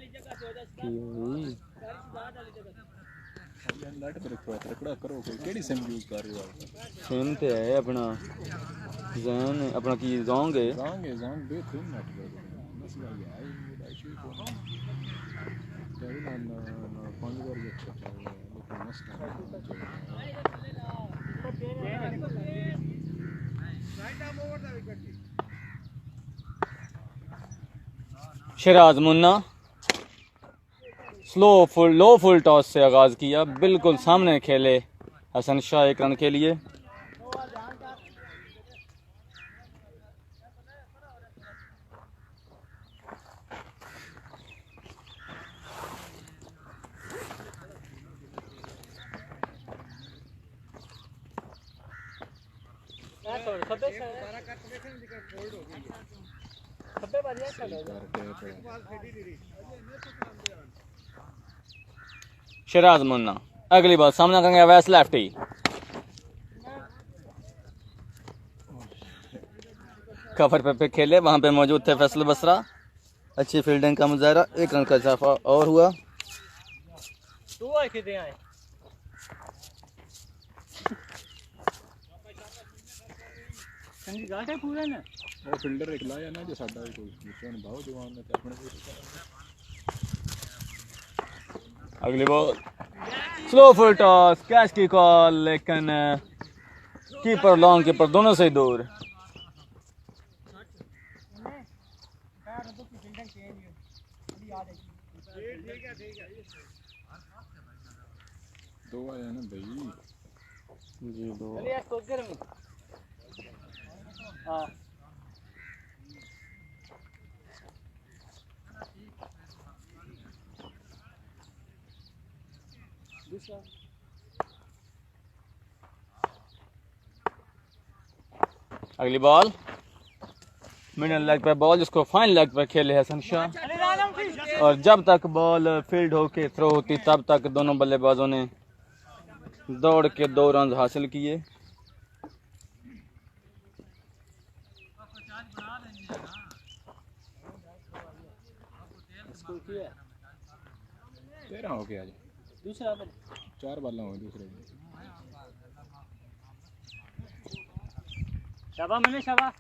की नेट पर रखड़ा करो कोई केड़ी सिम यूज कर रहे हो सिम ते है अपना जैन अपना की जोंग है जोंग बेहतरीन नेट पर मसला ये है ये इशू को तेरे ना 5 बार ये अच्छा चल रहा है लेकिन मसला शराज मुन्ना लो फुल टॉस से आगाज किया, बिल्कुल सामने खेले हसन शाह एक रन के लिए। शराज मुन्ना अगली बार सामना करेंगे अवैस लेफ्टी। कवर पे खेले, वहां पे मौजूद थे फैसल बसरा। अच्छी फील्डिंग का मुजाहरा, एक रन का इजाफा और हुआ। पूरा ना वो फील्डर एक लाया ना जो साडा कोई विचों बहुत जवान ने ते अपने अगली ball slow full toss, catch की कॉल, लेकिन कीपर लॉन्ग कीपर दोनों से ही दूर। दो आया ना भाई जी दो। अगली बॉल मिडल लेग पे बॉल, जिसको फाइन लेग पे खेले हसन शाह, और जब तक बॉल फील्ड होके थ्रो होती तब तक दोनों बल्लेबाजों ने दौड़ के 2 रन हासिल किए। तेरा हो गया आज दूसरा 4 बाल्ला हो दूसरे शाबा मैंने शाबा।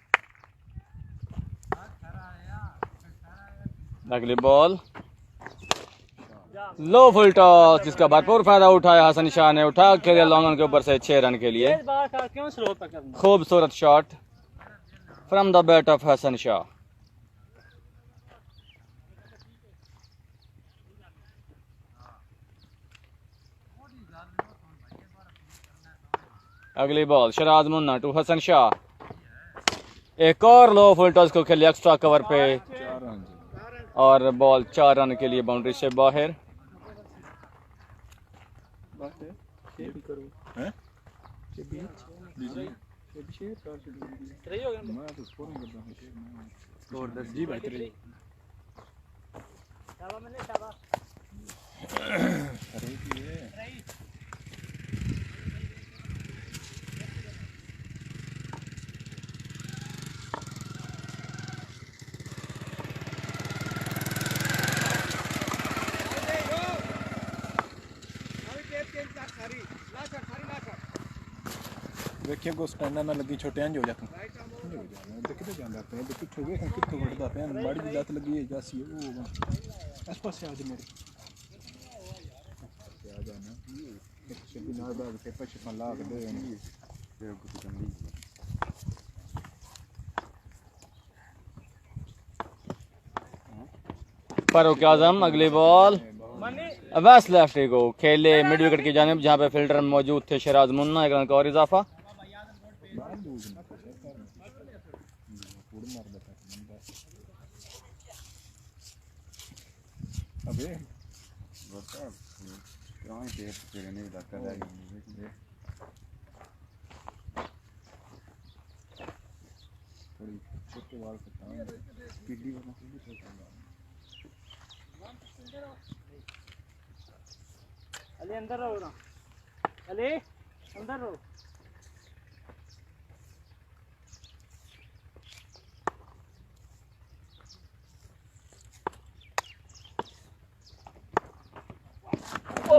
अगली बॉल लो फुल टॉस, जिसका भरपूर फायदा उठाया हसन शाह ने, उठा खेले लॉन्ग के ऊपर से 6 रन के लिए। खूबसूरत shot from the bat of Hasan Shah. अगली बॉल शराज मुन्ना टू हसन शाह, एक और लो फुल टॉस को खेले एक्स्ट्रा कवर पे, 4 रन और बॉल 4 रन के लिए बाउंड्री से बाहर। बात है शेयर करो हैं के बीच जी ये भी शेयर कर सही हो गया। मैं तो स्कोरिंग करता हूं शेयर मैं स्कोर 10 जी बेहतरीन शाबा मैंने शाबा। अरे ये देखिए को स्टैंडर ना लगी छोटे अंज हो जाता नहीं हो जाना देखते जांदा पे तो पिछो वेख कित्थों वड़दा पे माड़ी दी लत लगी है जासी ओ इस पासे आज मेरे आ जाना एक से नाल बाग पे पछ ला के दे फिर कुछ गंदी फारूक आजम अगली बॉल अवैस लेफ्टी को खेले मिड विकेट की जानिब, जहां पे फील्डर मौजूद थे शराज मुन्ना। एक रन का और इजाफा। अबे थोड़ी छोटे बाल कटाऊं स्पीडी वाला अली अंदर रहो ना, अली अंदर रहो।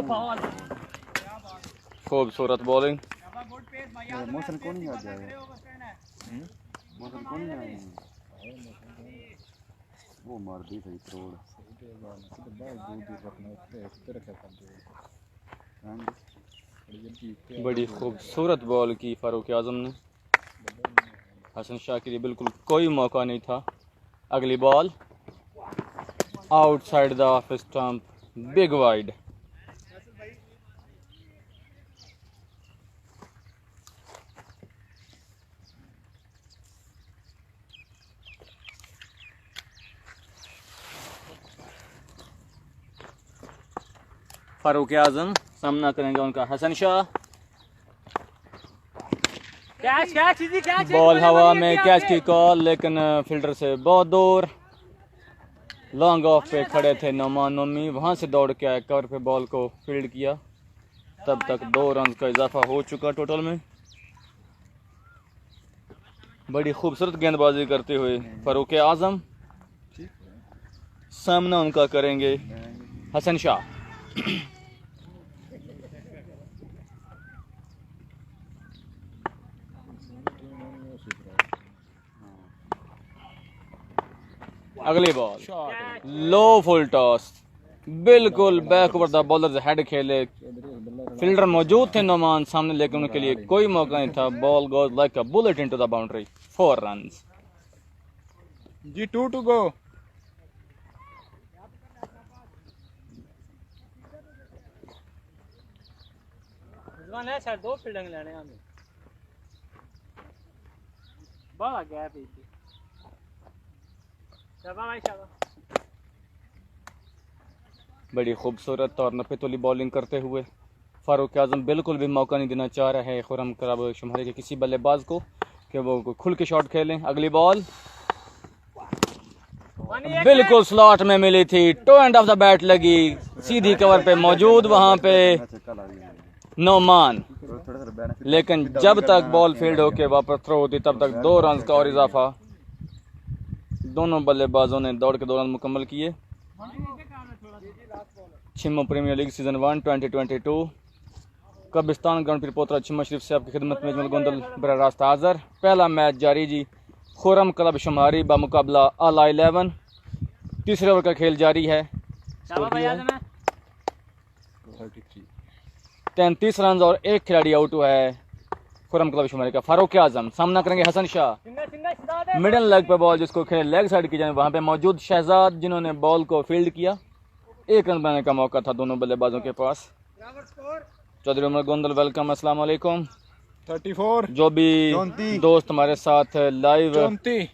बॉल खूबसूरत बॉलिंग। मौसम कौन नहीं आ जाएगा मौसम कौन नहीं आएगा वो मार दी सही करोड़ बड़ी खूबसूरत बॉल की फारूक आजम ने। हसन शाह के लिए बिल्कुल कोई मौका नहीं था। अगली ball outside the off stump, big wide. Farooq Azam सामना करेंगे उनका हसन शाह। कैच कैच सीधी कैच बॉल हवा में, कैच की कॉल, लेकिन फील्डर से बहुत दूर। लॉन्ग ऑफ पे खड़े थे नोमान नोमी, वहां से दौड़ के आए, कवर पे बॉल को फील्ड किया। तब तक 2 रन का इजाफा हो चुका टोटल में। बड़ी खूबसूरत गेंदबाजी करते हुए फारूक आजम। सामना उनका करेंगे हसन शाह। अगली बॉल लो फुल टॉस, बिल्कुल बैकवर्ड द बॉलर हेड खेले। फील्डर मौजूद थे नोमान सामने, लेकिन उनके लिए कोई मौका नहीं था। Ball goes like a bullet into the boundary, 4 runs. जी 2 to go। रिजवान है सर 2 फील्डिंग लेने हमें बड़ा गैप है। शाबाश भाई शाबाश। बड़ी खूबसूरत और नफे तोली बॉलिंग करते हुए फारूक आजम बिल्कुल भी मौका नहीं देना चाह रहे हैं खुर्रम क्लब शुमारी के किसी बल्लेबाज को कि वो खुल के शॉट खेलें। अगली बॉल बिल्कुल स्लॉट में मिली थी, toe end of the bat लगी, सीधी कवर पे मौजूद वहां पे नोमान। लेकिन जब तक बॉल फील्ड होके वापस थ्रो होती तब तक 2 रन का और इजाफा। दोनों बल्लेबाजों ने दौड़ के 2 रन मुकम्मल किए। छिम्मो प्रीमियर लीग सीजन 1 2022 कब्रिस्तान ग्राउंड पिरपोतरा छिम्मा शरीफ से आपकी खिदमत में अजमल गोंदल बरा रास्ता हाज़र। पहला मैच जारी जी, खुर्रम क्लब शुमारी बामुकाबला आला 11। तीसरे ओवर का खेल जारी है। 33 रन और 1 खिलाड़ी आउट हुआ है खुर्रम क्लब शुमारी का। फारूक आजम सामना करेंगे हसन शाह। मिडल लेग पे बॉल जिसको खेले लेग साइड की जाए, वहां पे मौजूद शहजाद जिन्होंने बॉल को फील्ड किया। 1 रन बनाने का मौका था दोनों बल्लेबाजों के पास। चौधरी उमर गोंदल वेलकम, अस्सलाम वालेकुम। 34 जो भी दोस्त हमारे साथ लाइव 34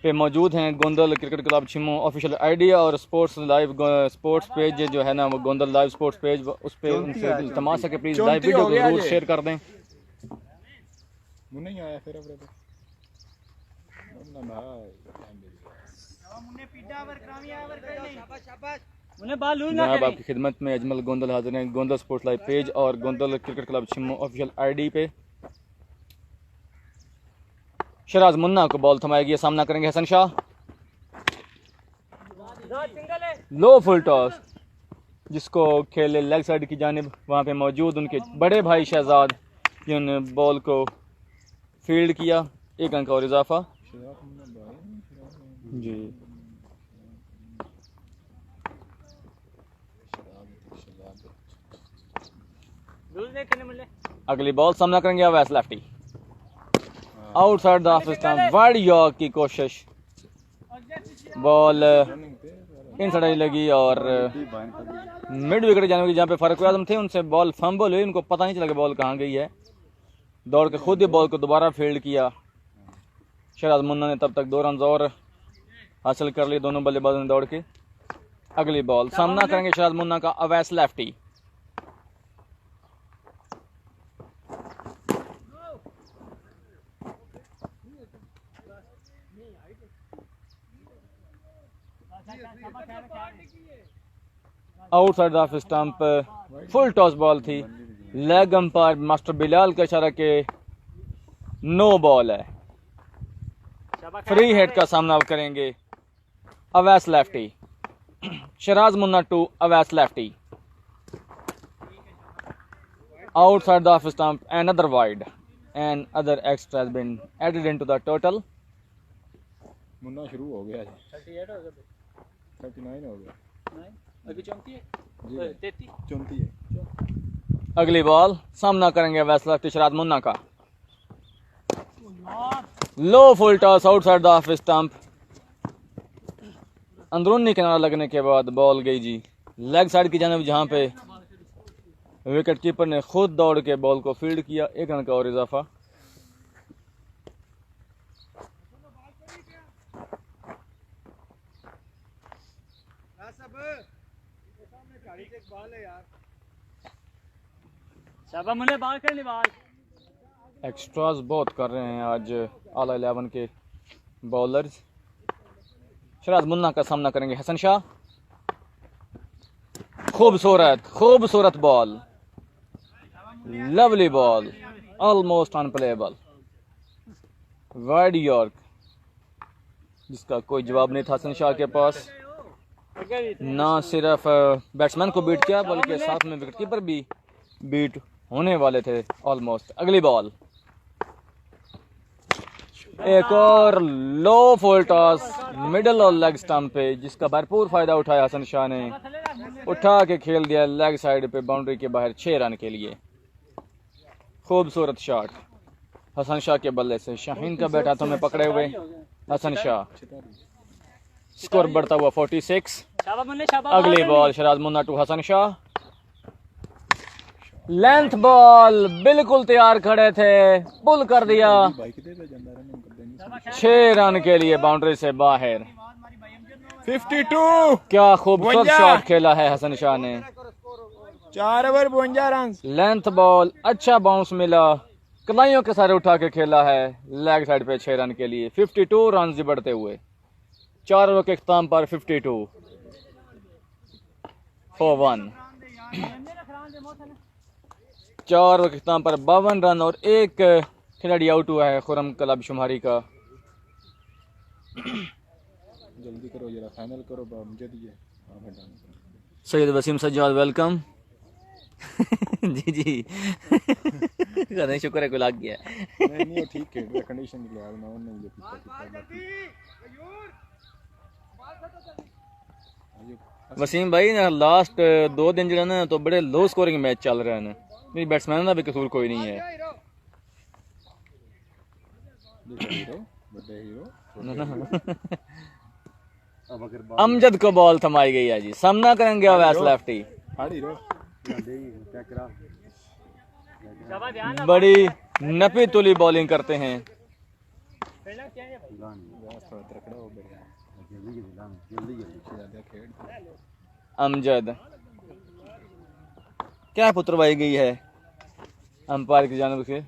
पे मौजूद हैं, Gondal cricket club Chhimmo official ID और स्पोर्ट्स लाइव स्पोर्ट्स पेज जो है ना वो गोंदल लाइव स्पोर्ट्स पेज, उस पे उनसे इल्तमास है कि प्लीज लाइव वीडियो को जरूर शेयर कर दें। मुन्ने नहीं आया फिर अब जनाब आपकी खिदमत में अजमल गोंदल हाजिर हैं गोंदल स्पोर्ट्स लाइव पेज और Gondal cricket club Chhimmo official ID पे। शराज मुन्ना को बॉल थमाएगी, सामना करेंगे Hasan Shah. Low full toss जिसको खेले लेग साइड की जानिब, वहां पे मौजूद उनके बड़े भाई शहजाद जिन्होंने बॉल को फील्ड किया। 1 अंक और इजाफा जी। अगली बॉल सामना करेंगे Awais lefty. Outside the off stump, wide York की कोशिश, बॉल इन साइड लगी और मिड विकेट जाने की जहाँ पे फारूक आजम थे उनसे बॉल फंबल हुई। उनको पता नहीं चला कि बॉल कहाँ गई है। दौड़ के खुद ही बॉल को दोबारा फील्ड किया। शराज मुन्ना ने तब तक 2 रन और हासिल कर लिए दोनों बल्लेबाजों ने दौड़ के। अगली बॉल सामना करेंगे शराज मुन्ना का Awais lefty. Outside off stump, full toss ball थी। लेग अंपायर मास्टर बिलाल का इशारा के नो बॉल है। फ्री हिट का सामना करेंगे Awais lefty. Sharaz Munna to Awais lefty. outside the off stump, another wide, and other extra has been added into the total. Munna शुरू हो गया है 38 हो गए 39 हो गया नहीं अभी 34 है जी 33 34 है अगली बॉल सामना करेंगे वैसला तिशरात मुन्ना का। Low full toss outside the off stump, अंदरूनी किनारा लगने के बाद बॉल गई जी लेग साइड की जानिब, जहां पे विकेट कीपर ने खुद दौड़ के बॉल को फील्ड किया। 1 रन का और इजाफा। शाबा मुन्ने बाल कर बाल। एक्स्ट्राज बहुत कर रहे हैं आज आला 11 के बॉलर्स। शराज मुन्ना का सामना करेंगे हसन शाह। खूबसूरत ball, lovely ball, almost unplayable, wide York, जिसका कोई जवाब नहीं था हसन शाह के पास। ना सिर्फ बैट्समैन को बीट किया बल्कि साथ में विकेट कीपर भी बीट होने वाले थे ऑलमोस्ट। अगली बॉल, एक और लो फुल टॉस मिडल और लेग स्टंप पे, जिसका भरपूर फायदा उठाया हसन शाह ने। उठा के खेल दिया लेग साइड पे बाउंड्री के बाहर 6 रन के लिए। खूबसूरत शॉट हसन शाह के बल्ले से। शाहीन का बैट हाथों में पकड़े हुए हसन शाह। स्कोर बढ़ता हुआ 46। अगली ball Sharaz Munna to Hasan Shah. Length ball बिल्कुल तैयार खड़े थे, पुल कर दिया। 6 रन के लिए बाउंड्री से बाहर। 52 क्या खूबसूरत शॉट खेला है हसन शाह ने। 4 ओवर 52 रन। लेंथ बॉल, अच्छा बाउंस मिला, कलाइयों के सारे उठा के खेला है लेग साइड पे 6 रन के लिए। 52 रन बढ़ते हुए 4 ओवर के इख्तिताम पर 52 for 1। 4 ओवर के इख्तिताम पर 52 रन और एक खिलाड़ी आउट हुआ है खुरम क्लब शुमारी का। जल्दी करो जरा, फाइनल करो मुझे दिए। सैयद वसीम सज्जाद वेलकम। जी जी नहीं, शुक्र है कोई लग गया। नहीं ठीक है, कंडीशन के लिए आज मैं नहीं ये पीछा। वसीम भाई ना लास्ट 2 दिन जो ना तो बड़े लो स्कोरिंग मैच चल रहे हैं। मेरी बैट्समैन का भी कसूर कोई नहीं है। अमजद को बॉल थमाई गई है जी। सामना करेंगे अवैस लेफ्टी। बड़ी नपी तुली बॉलिंग करते हैं। अमजद क्या पुत्रवाई गई है अंपायर की जानिब से।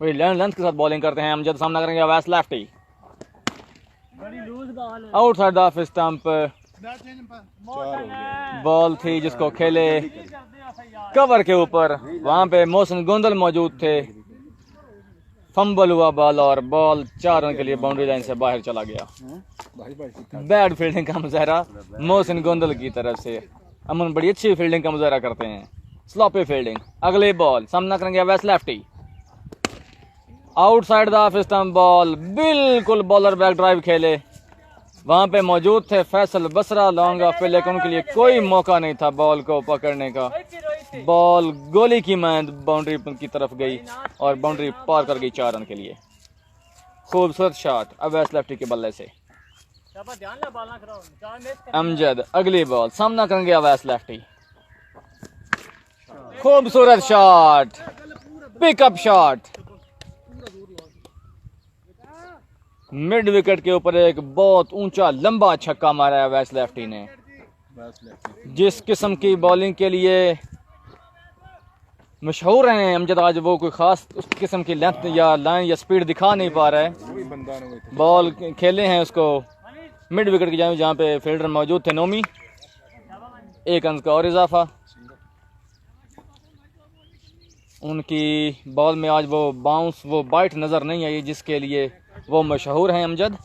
वही लेंथ के साथ बॉलिंग करते हैं अमजद। सामना करेंगे Awais lefty. Outside off stump ball थी जिसको खेले कवर के ऊपर। वहां पे मोहसिन गोंदल मौजूद थे। फंबल हुआ बॉल और बॉल 4 रन के लिए बाउंड्री लाइन से बाहर चला गया। बैड फील्डिंग का मुजाहरा मोहसिन गोंदल की तरफ से। अमन बड़ी अच्छी फील्डिंग का मुजाहरा करते हैं, स्लॉपी फील्डिंग। अगले बॉल सामना करेंगे west lefty. Outside the off stump ball, बिल्कुल बॉलर बैक ड्राइव खेले। वहां पे मौजूद थे फैसल बसरा लॉन्ग ऑफ पे, लेकिन उनके लिए कोई मौका नहीं था बॉल को पकड़ने का। बॉल गोली की मांद बाउंड्री की तरफ गई और बाउंड्री पार कर गई 4 रन के लिए। खूबसूरत शॉट अवैस लेफ्टी के बल्ले से। अमजद अगली बॉल सामना करेंगे अवैस लेफ्टी। खूबसूरत shot, pickup shot, mid wicket के ऊपर एक बहुत ऊंचा लंबा छक्का मारा है अवैस लेफ्टी ने। जिस किस्म की बॉलिंग के लिए मशहूर हैं अमजद, आज वो कोई खास उस किस्म की लेंथ या लाइन या स्पीड दिखा नहीं पा रहा है। बॉल खेले हैं उसको मिड विकेट की जानिब, जहाँ पे फील्डर मौजूद थे नोमी। 1 रन का और इजाफा। उनकी बॉल में आज वो बाउंस, वो बाइट नजर नहीं आई जिसके लिए वो मशहूर हैं अमजद।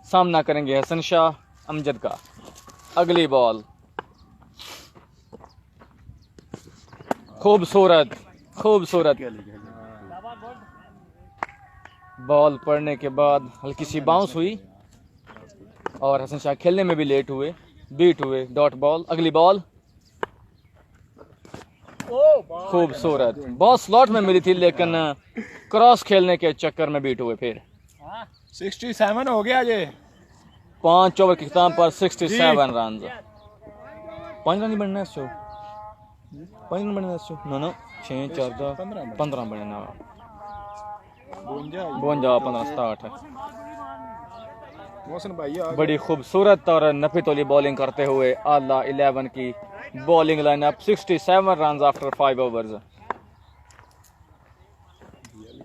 सामना करेंगे हसन शाह अमजद का। अगली बॉल खूबसूरत खूबसूरत। बॉल पड़ने के बाद हल्की सी बाउंस हुई और हसन शाह खेलने में भी लेट हुए, बीट हुए। डॉट बॉल, अगली बॉल खूबसूरत। बॉल स्लॉट में मिली थी लेकिन क्रॉस खेलने के चक्कर में बीट हुए। फिर 67 हो गया ये। 5 ओवर के खिताम पर 67 रन। 5 रन ही बनना है इस शो, 5 रन बनना है इस शो। नो 6 4 15 बनना, 52 15 67। मोहसिन भाई आ बड़ी खूबसूरत और नफी तोली बॉलिंग करते हुए आला 11 की bowling lineup. 67 run after 5 overs.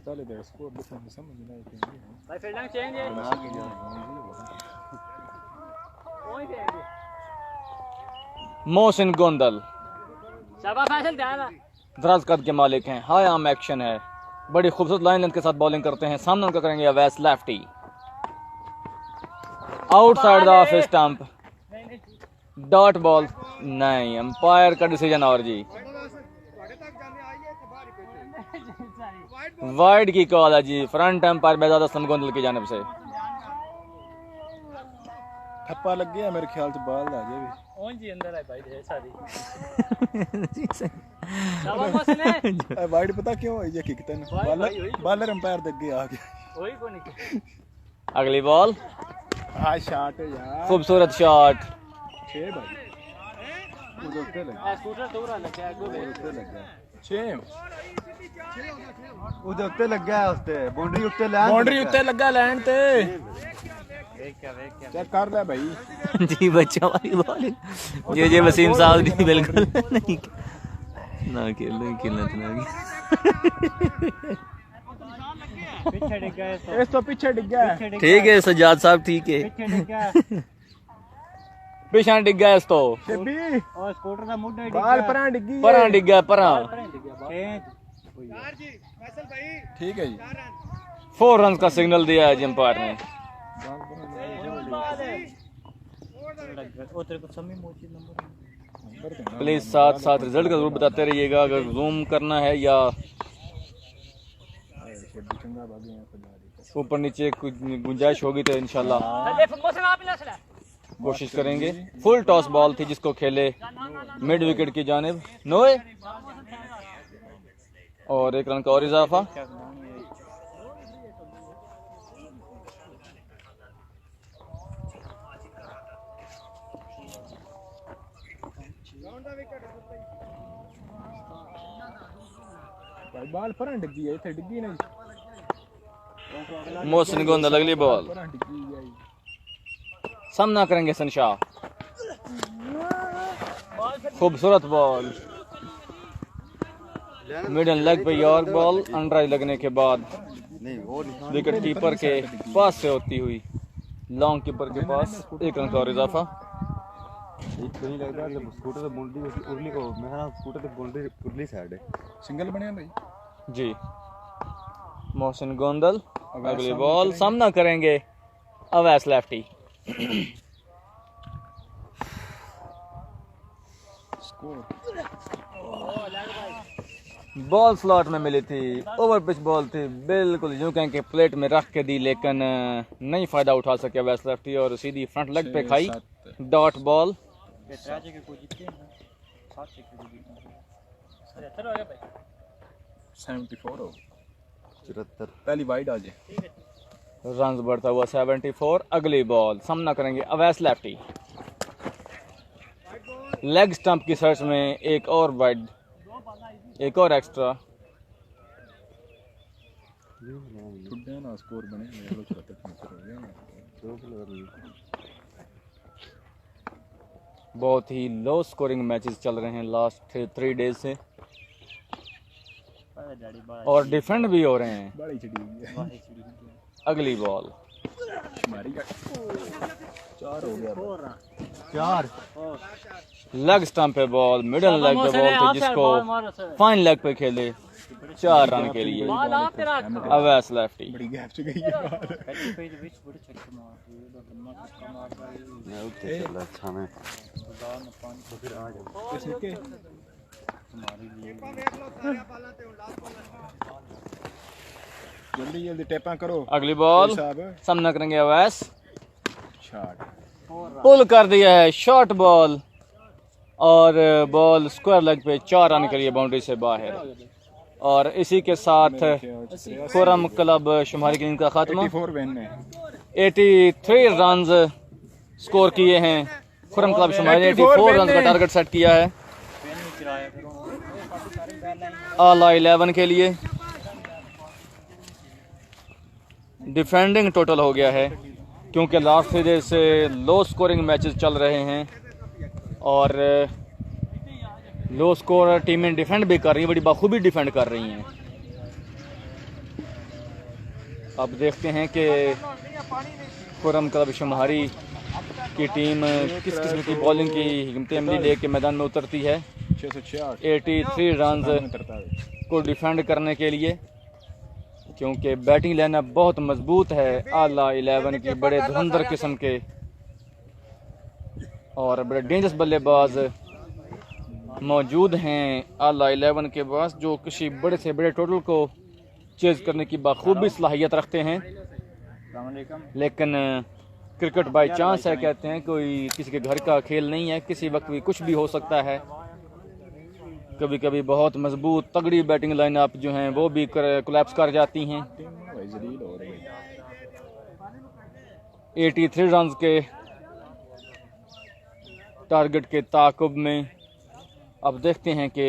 पहले तो स्कोर डिफरेंस समझ नहीं आई। भाई फील्डिंग चेंज है। वही देंगे। मोहसिन गोंदल शाबाश फैसल, ध्यान रख। दराज कद के मालिक हैं, हाई आर्म एक्शन है, बड़ी खूबसूरत लाइन लेंथ के साथ बॉलिंग करते हैं। सामने उनका करेंगे Awais lefty, outside the off stump, dot ball नहीं। अंपायर का डिसीजन और जी वाइड की कॉल है जी। फ्रंट अंपायर बेजाद असलम गोंदल की जानिब से। ठप्पा लग गया मेरे ख्याल से, बाल आ जाए भी। ओन जी अंदर है भाई, ढेर सारी। शाबाश मोहसिन। वाइड पता क्यों है ये किकते ने? बॉलर अंपायर देख गया आ गया। वही को नहीं। अगली बॉल हां शॉट है यार, खूबसूरत शॉट। 6 भाई उधर पे लगा, स्कूटर दूर लग गया, गो उधर पे लगा 6 ਉਹਦੇ ਉੱਤੇ ਲੱਗਾ ਹੈ, ਉਸਤੇ ਬਾਉਂਡਰੀ ਉੱਤੇ ਲੈਣ, ਬਾਉਂਡਰੀ ਉੱਤੇ ਲੱਗਾ ਲੈਣ ਤੇ। देख क्या चेक कर ले भाई जी बच्चों वाली बॉलिंग जे वसीम साहब की बिल्कुल नहीं ना खेलना पीछे डिग गए तो। इस तो पीछे डिग गया है। ठीक है सज्जाद साहब, ठीक है। पीछे डिग गया पिछा डिग गया इस तो, शिबी और स्कूटर का मुंडा डिग बाल गया। परां डिगी है। परां डिग गया, परां। ठीक है जी। 4 रन का सिग्नल दिया है अंपायर ने। प्लीज साथ साथ रिजल्ट का जरूर बताते रहिएगा। अगर जूम करना है या ऊपर नीचे कुछ गुंजाइश होगी तो इंशाल्लाह कोशिश करेंगे। फुल टॉस बॉल थी जिसको खेले मिड विकेट की जानिब नोए, और 1 रन का और इजाफा। भाई बाल परां डिगी है, इथे डिगी नहीं। मोहसिन गोंदल अगली बॉल, परां डिगी है। सामना करेंगे सनशाह। खूबसूरत बॉल, मिडल लेग पे यॉर्क बॉल अंडर लगने के बाद विकेट कीपर के पास से होती हुई लॉन्ग कीपर के पास 1 रन का और इजाफा। नहीं लगता जब स्कूटर से बाउंड्री उरली को मैं ना स्कूटर से बाउंड्री उरली साइड है, सिंगल बने भाई जी। मोहसिन गोंदल अगली बॉल, सामना करेंगे अवैस लेफ्टी। बॉल स्लॉट में मिली थी, ओवर पिच बॉल थी, बिल्कुल यूं कहें कि प्लेट में रख के दी लेकिन नहीं फायदा उठा सके अवैस लेफ्टी और सीधी फ्रंट लेग पे खाई। डॉट बॉल 74 हो 74 पहली वाइड आ जाए। रन बढ़ता हुआ 74। अगली बॉल, सामना करेंगे अवैस लेफ्टी। लेग स्टंप की सर्च में एक और वाइड, एक और एक्स्ट्रा। छुट्टे ना स्कोर बने लोग छोटे हो गए। बहुत ही लो स्कोरिंग मैचेस चल रहे हैं लास्ट 3 डेज से और डिफेंड भी हो रहे हैं। बड़ी चिड़ी है। अगली बॉल, हमारी का 4 हो गया। 4 लेग स्टंप पे बॉल, मिडल लेग पे बॉल थी जिसको फाइन लेग पे खेले 4 रन के लिए अवैस लेफ्टी। बड़ी गैप से गई है मैं उठे चला अच्छा मैं तो फिर आ जाओ इसके जल्दी जल्दी टेपा करो अगली बॉल साहब सामना करेंगे अवैस। शॉट पुल कर दिया है, शॉर्ट बॉल, और बॉल स्क्वायर लेग पे 4 रन के लिए बाउंड्री से बाहर। और इसी के साथ खुरम क्लब शुमारी की इनका खात्मा। 84 विन है। 83 रन स्कोर किए हैं खुरम क्लब शुमारी ने। 84 रन का टारगेट सेट किया है आला 11 के लिए। डिफेंडिंग टोटल हो गया है क्योंकि लास्ट सीरीज से लो स्कोरिंग मैचेस चल रहे हैं और लो स्कोर टीमें डिफेंड भी कर रही हैं, बड़ी बखूबी डिफेंड कर रही हैं। अब देखते हैं कि खुरम क्लब शुमारी की टीम किस किस्म की बॉलिंग की हिम्मत अमली लेके मैदान में उतरती है 83 रन को डिफेंड करने के लिए, क्योंकि बैटिंग लाइनअप बहुत मजबूत है आला 11 की। बड़े धुरंधर किस्म के और बड़े डेंजरस बल्लेबाज मौजूद हैं आला 11 के पास, जो किसी बड़े से बड़े टोटल को चेज करने की बखूबी सलाहियत रखते हैं। लेकिन क्रिकेट बाय चांस है, कहते हैं, कोई किसी के घर का खेल नहीं है, किसी वक्त भी कुछ भी हो सकता है। कभी कभी बहुत मजबूत तगड़ी बैटिंग लाइनअप जो हैं वो भी कोलैप्स कर जाती हैं। 83 रन के टारगेट के ताक़ुब में अब देखते हैं कि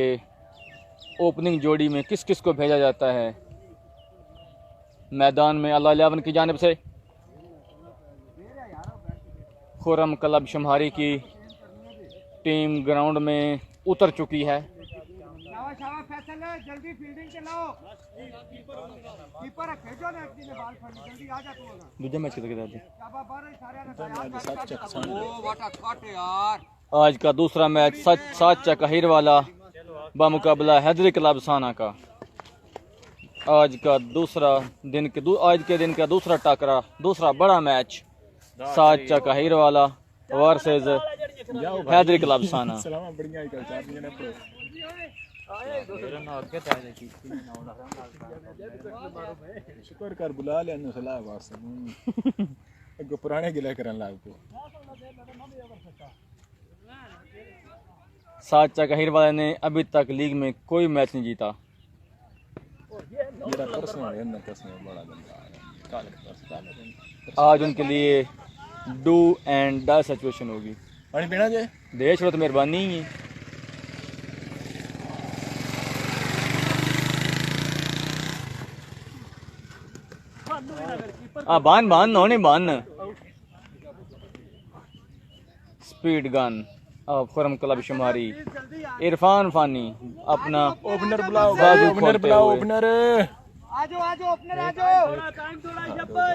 ओपनिंग जोड़ी में किस किस को भेजा जाता है मैदान में। आला 11 की जानिब से खुरम क्लब शुमारी की टीम ग्राउंड में उतर चुकी है। जल्दी फील्डिंग के लाओ, कीपर है, भेजो ना अपनी ने बाल फड़, जल्दी आ जा तू। दूसरे मैच के बाद यार आज का दूसरा मैच सात चकहीर वाला बामुकाबला हैदरी क्लब साना का। आज के दिन का दूसरा टाकरा, दूसरा बड़ा मैच सात चकहीर वाला वर्सेस हैदरी क्लब साना। शुक्र कर बुला लिया सलाह वास्ते पुराने गिला करन लाग को। सात चकहीर वाले ने अभी तक लीग में कोई मैच नहीं जीता। आज उनके लिए डू एंड डाई सिचुएशन होगी। पानी पीना जे देश तो मेहरबानी ही है। बान नौने बान speed gun Khurram club Shumari. Irfan Fani अपना ओपनर बुलाओ, बाजू ओपनर खोलते बुलाओ, हुए। ओपनर आजो ओपनर आजो, टाइम थोड़ा जब्बर।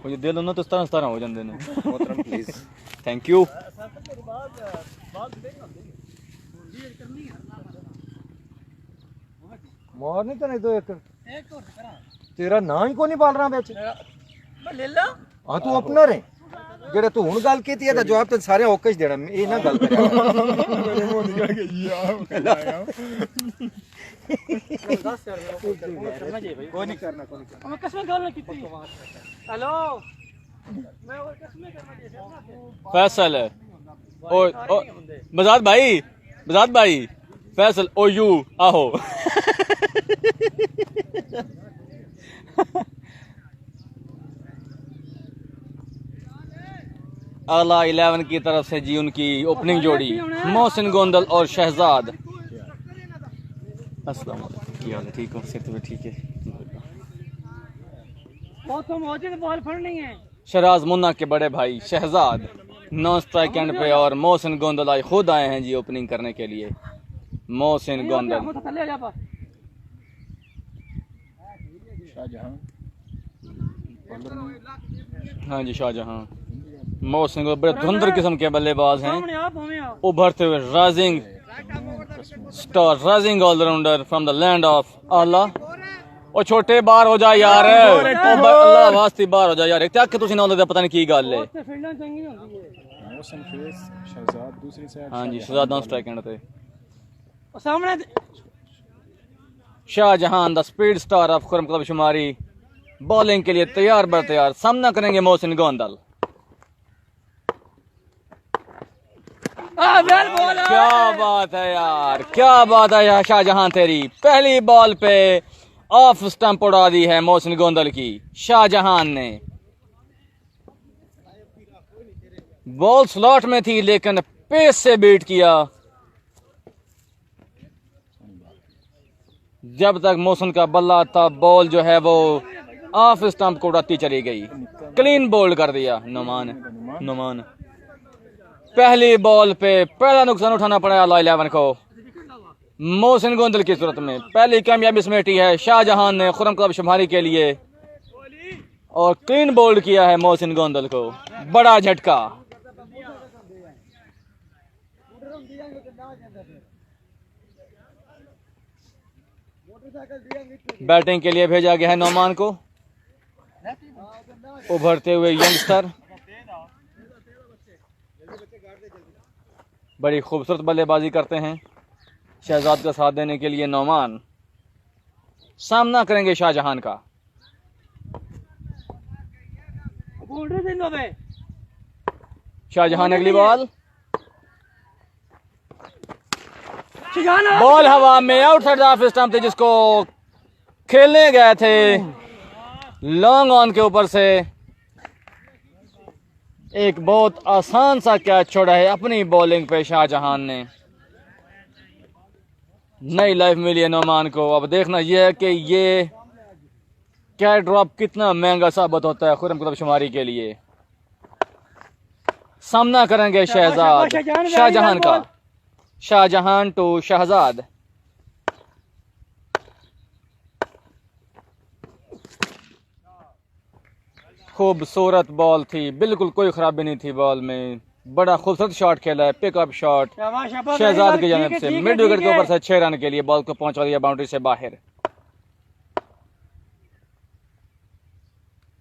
मुझे दिल ना तो 17 हो जाते ने। Please thank you. मार नहीं तो नहीं तो एक तेरा ना ही को नहीं पाल रहा बेच ले लो। हाँ तू ओपनर है जेड़े तू हुन गल कीती है ता जवाब तो सारे ओके देना ये ना गल कर कोई नहीं करना मैं कसम गल कीती। हेलो मैं और कसम करना चाहिए फैसल है ओ बजाद भाई फैसल ओ यू आहो। आला 11 की तरफ से जी उनकी ओपनिंग जोड़ी मोहसिन गोंदल और शहजाद। अस्सलाम वालेकुम, क्या हाल है? ठीक हो? सेहत भी ठीक है। बहुत तो मौजूद बॉल फड़नी है। शराज मुन्ना के बड़े भाई शहजाद नॉन स्ट्राइक एंड पे और मोहसिन गोंदल आज खुद आए हैं जी ओपनिंग करने के लिए। मोहसिन गोंदल हाँ जी शाहजहां। मोहसिन गोंदल बड़े धुरंधर किस्म के बल्लेबाज हैं, उभरते हुए rising star, rising allrounder from the land of आला। ओ छोटे बाहर हो जा यार, अल्लाह वास्ते बाहर हो जा यार। तक तुसी ना होंदे पता नहीं की गल है। शहजाद दूसरी साइड। हाँ जी शहजाद नॉन स्ट्राइक एंड पे और सामने Shahjahan the speed star of Khurram club Shumari bowling के लिए तैयार बर तैयार, सामना करेंगे मोहसिन गोंदल। वेल बॉल क्या बात है यार, क्या बात है यार शाहजहान तेरी। पहली बॉल पे ऑफ स्टंप उड़ा दी है मोहसिन गोंदल की शाहजहान ने। बॉल स्लॉट में थी लेकिन पेस से बीट किया। जब तक मोहसिन का बल्ला था बॉल जो है वो ऑफ स्टंप को उड़ाती चली गई। क्लीन बोल्ड कर दिया नुमान। पहली बॉल पे पहला नुकसान उठाना पड़ा अल्लाह 11 को मोहसिन गोंदल की सूरत में। पहली कामयाबी समेटी है शाहजहान ने खुरम क्लब शुमारी के लिए और क्लीन बोल्ड किया है मोहसिन गोंदल को। बड़ा झटका। बैटिंग के लिए भेजा गया है नौमान को, उभरते हुए यंगस्टर। बड़ी खूबसूरत बल्लेबाजी करते हैं। शहजाद का साथ देने के लिए नौमान सामना करेंगे शाहजहान का। शाहजहान अगली बॉल, बॉल हवा में आउटसाइड ऑफ स्टंप थी जिसको खेलने गए थे लॉन्ग ऑन के ऊपर से। एक बहुत आसान सा कैच छोड़ा है अपनी बॉलिंग पे शाहजहान ने। नई लाइफ मिली है नौमान को। अब देखना यह है कि ये कैच ड्रॉप कितना महंगा साबित होता है खुरम क्लब शुमारी के लिए। सामना करेंगे शहजाद शाहजहान का। शाहजहान टू शहजाद। खूबसूरत बॉल थी, बिल्कुल कोई खराबी नहीं थी बॉल में। बड़ा खूबसूरत शॉट खेला है, पिकअप शॉट शहजाद की जानिब से। मिड विकेट के ऊपर से 6 रन के लिए बॉल को पहुंचा दिया बाउंड्री से बाहर।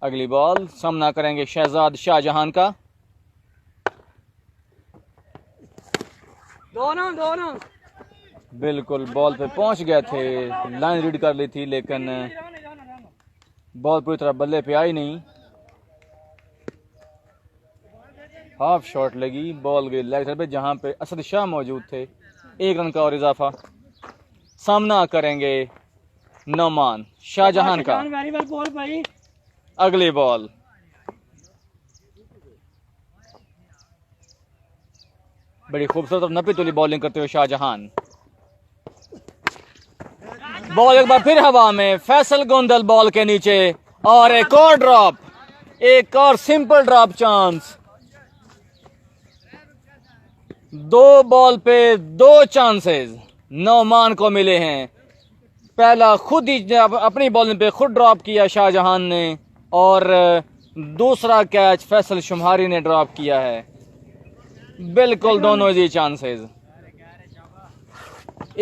अगली बॉल सामना करेंगे शहजाद शाहजहान का। दोनों बिल्कुल बॉल पे पहुंच गए थे, लाइन रीड कर ली थी लेकिन बॉल पूरी तरह बल्ले पे आई नहीं। हाफ शॉट लगी, बॉल गई लेग साइड पे जहां पे असद शाह मौजूद थे। 1 रन का और इजाफा। सामना करेंगे नौमान शाहजहान का। वेरी वेल बॉल भाई। अगली बॉल, बड़ी खूबसूरत और नपी तुली बॉलिंग करते हुए शाहजहान। बॉल एक बार फिर हवा में, फैसल गोंदल बॉल के नीचे और एक और ड्रॉप, एक और सिंपल ड्रॉप चांस। 2 बॉल पे 2 चांसेस नौमान को मिले हैं। पहला खुद ही अपनी बॉलिंग पे खुद ड्रॉप किया शाहजहान ने और दूसरा कैच फैसल शुमारी ने ड्रॉप किया है। बिल्कुल दोनों ही चांसेस।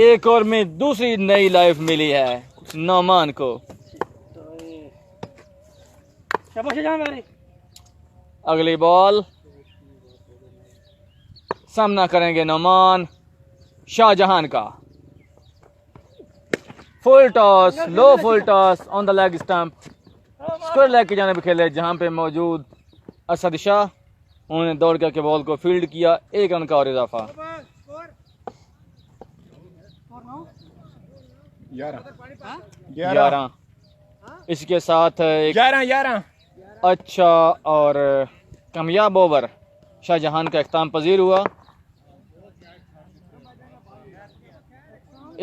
एक और में दूसरी नई लाइफ मिली है नौमान को। अगली बॉल सामना करेंगे नौमान शाहजहान का। Full toss, low full toss on the leg stump. Square leg की जानिब खेले जहां पे मौजूद असद शाह। उन्होंने दौड़ करके बॉल को फील्ड किया। 1 रन का और इजाफा। 11। इसके साथ एक 11 अच्छा और कामयाब ओवर शाहजहान का इख्ताम पजीर हुआ।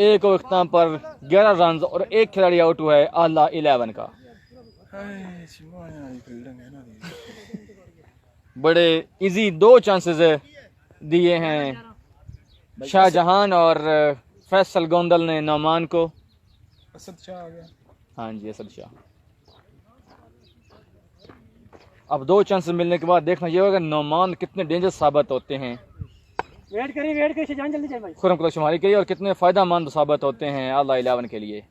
एक और इख्ताम पर 11 रन और एक खिलाड़ी आउट हुआ है आला 11 का। बड़े इजी 2 चांसेस दिए हैं शाहजहान और फैसल गोंदल ने नौमान को। असद शाह आ गया। हाँ जी, असद शाह। अब 2 चांसेस मिलने के बाद देखना ये होगा नौमान कितने डेंजर साबित होते हैं वेट करिए शाहजहान जल्दी चल भाई खुरम क्लब शुमारी के लिए और कितने फायदेमंद साबित होते हैं आला 11 के लिए।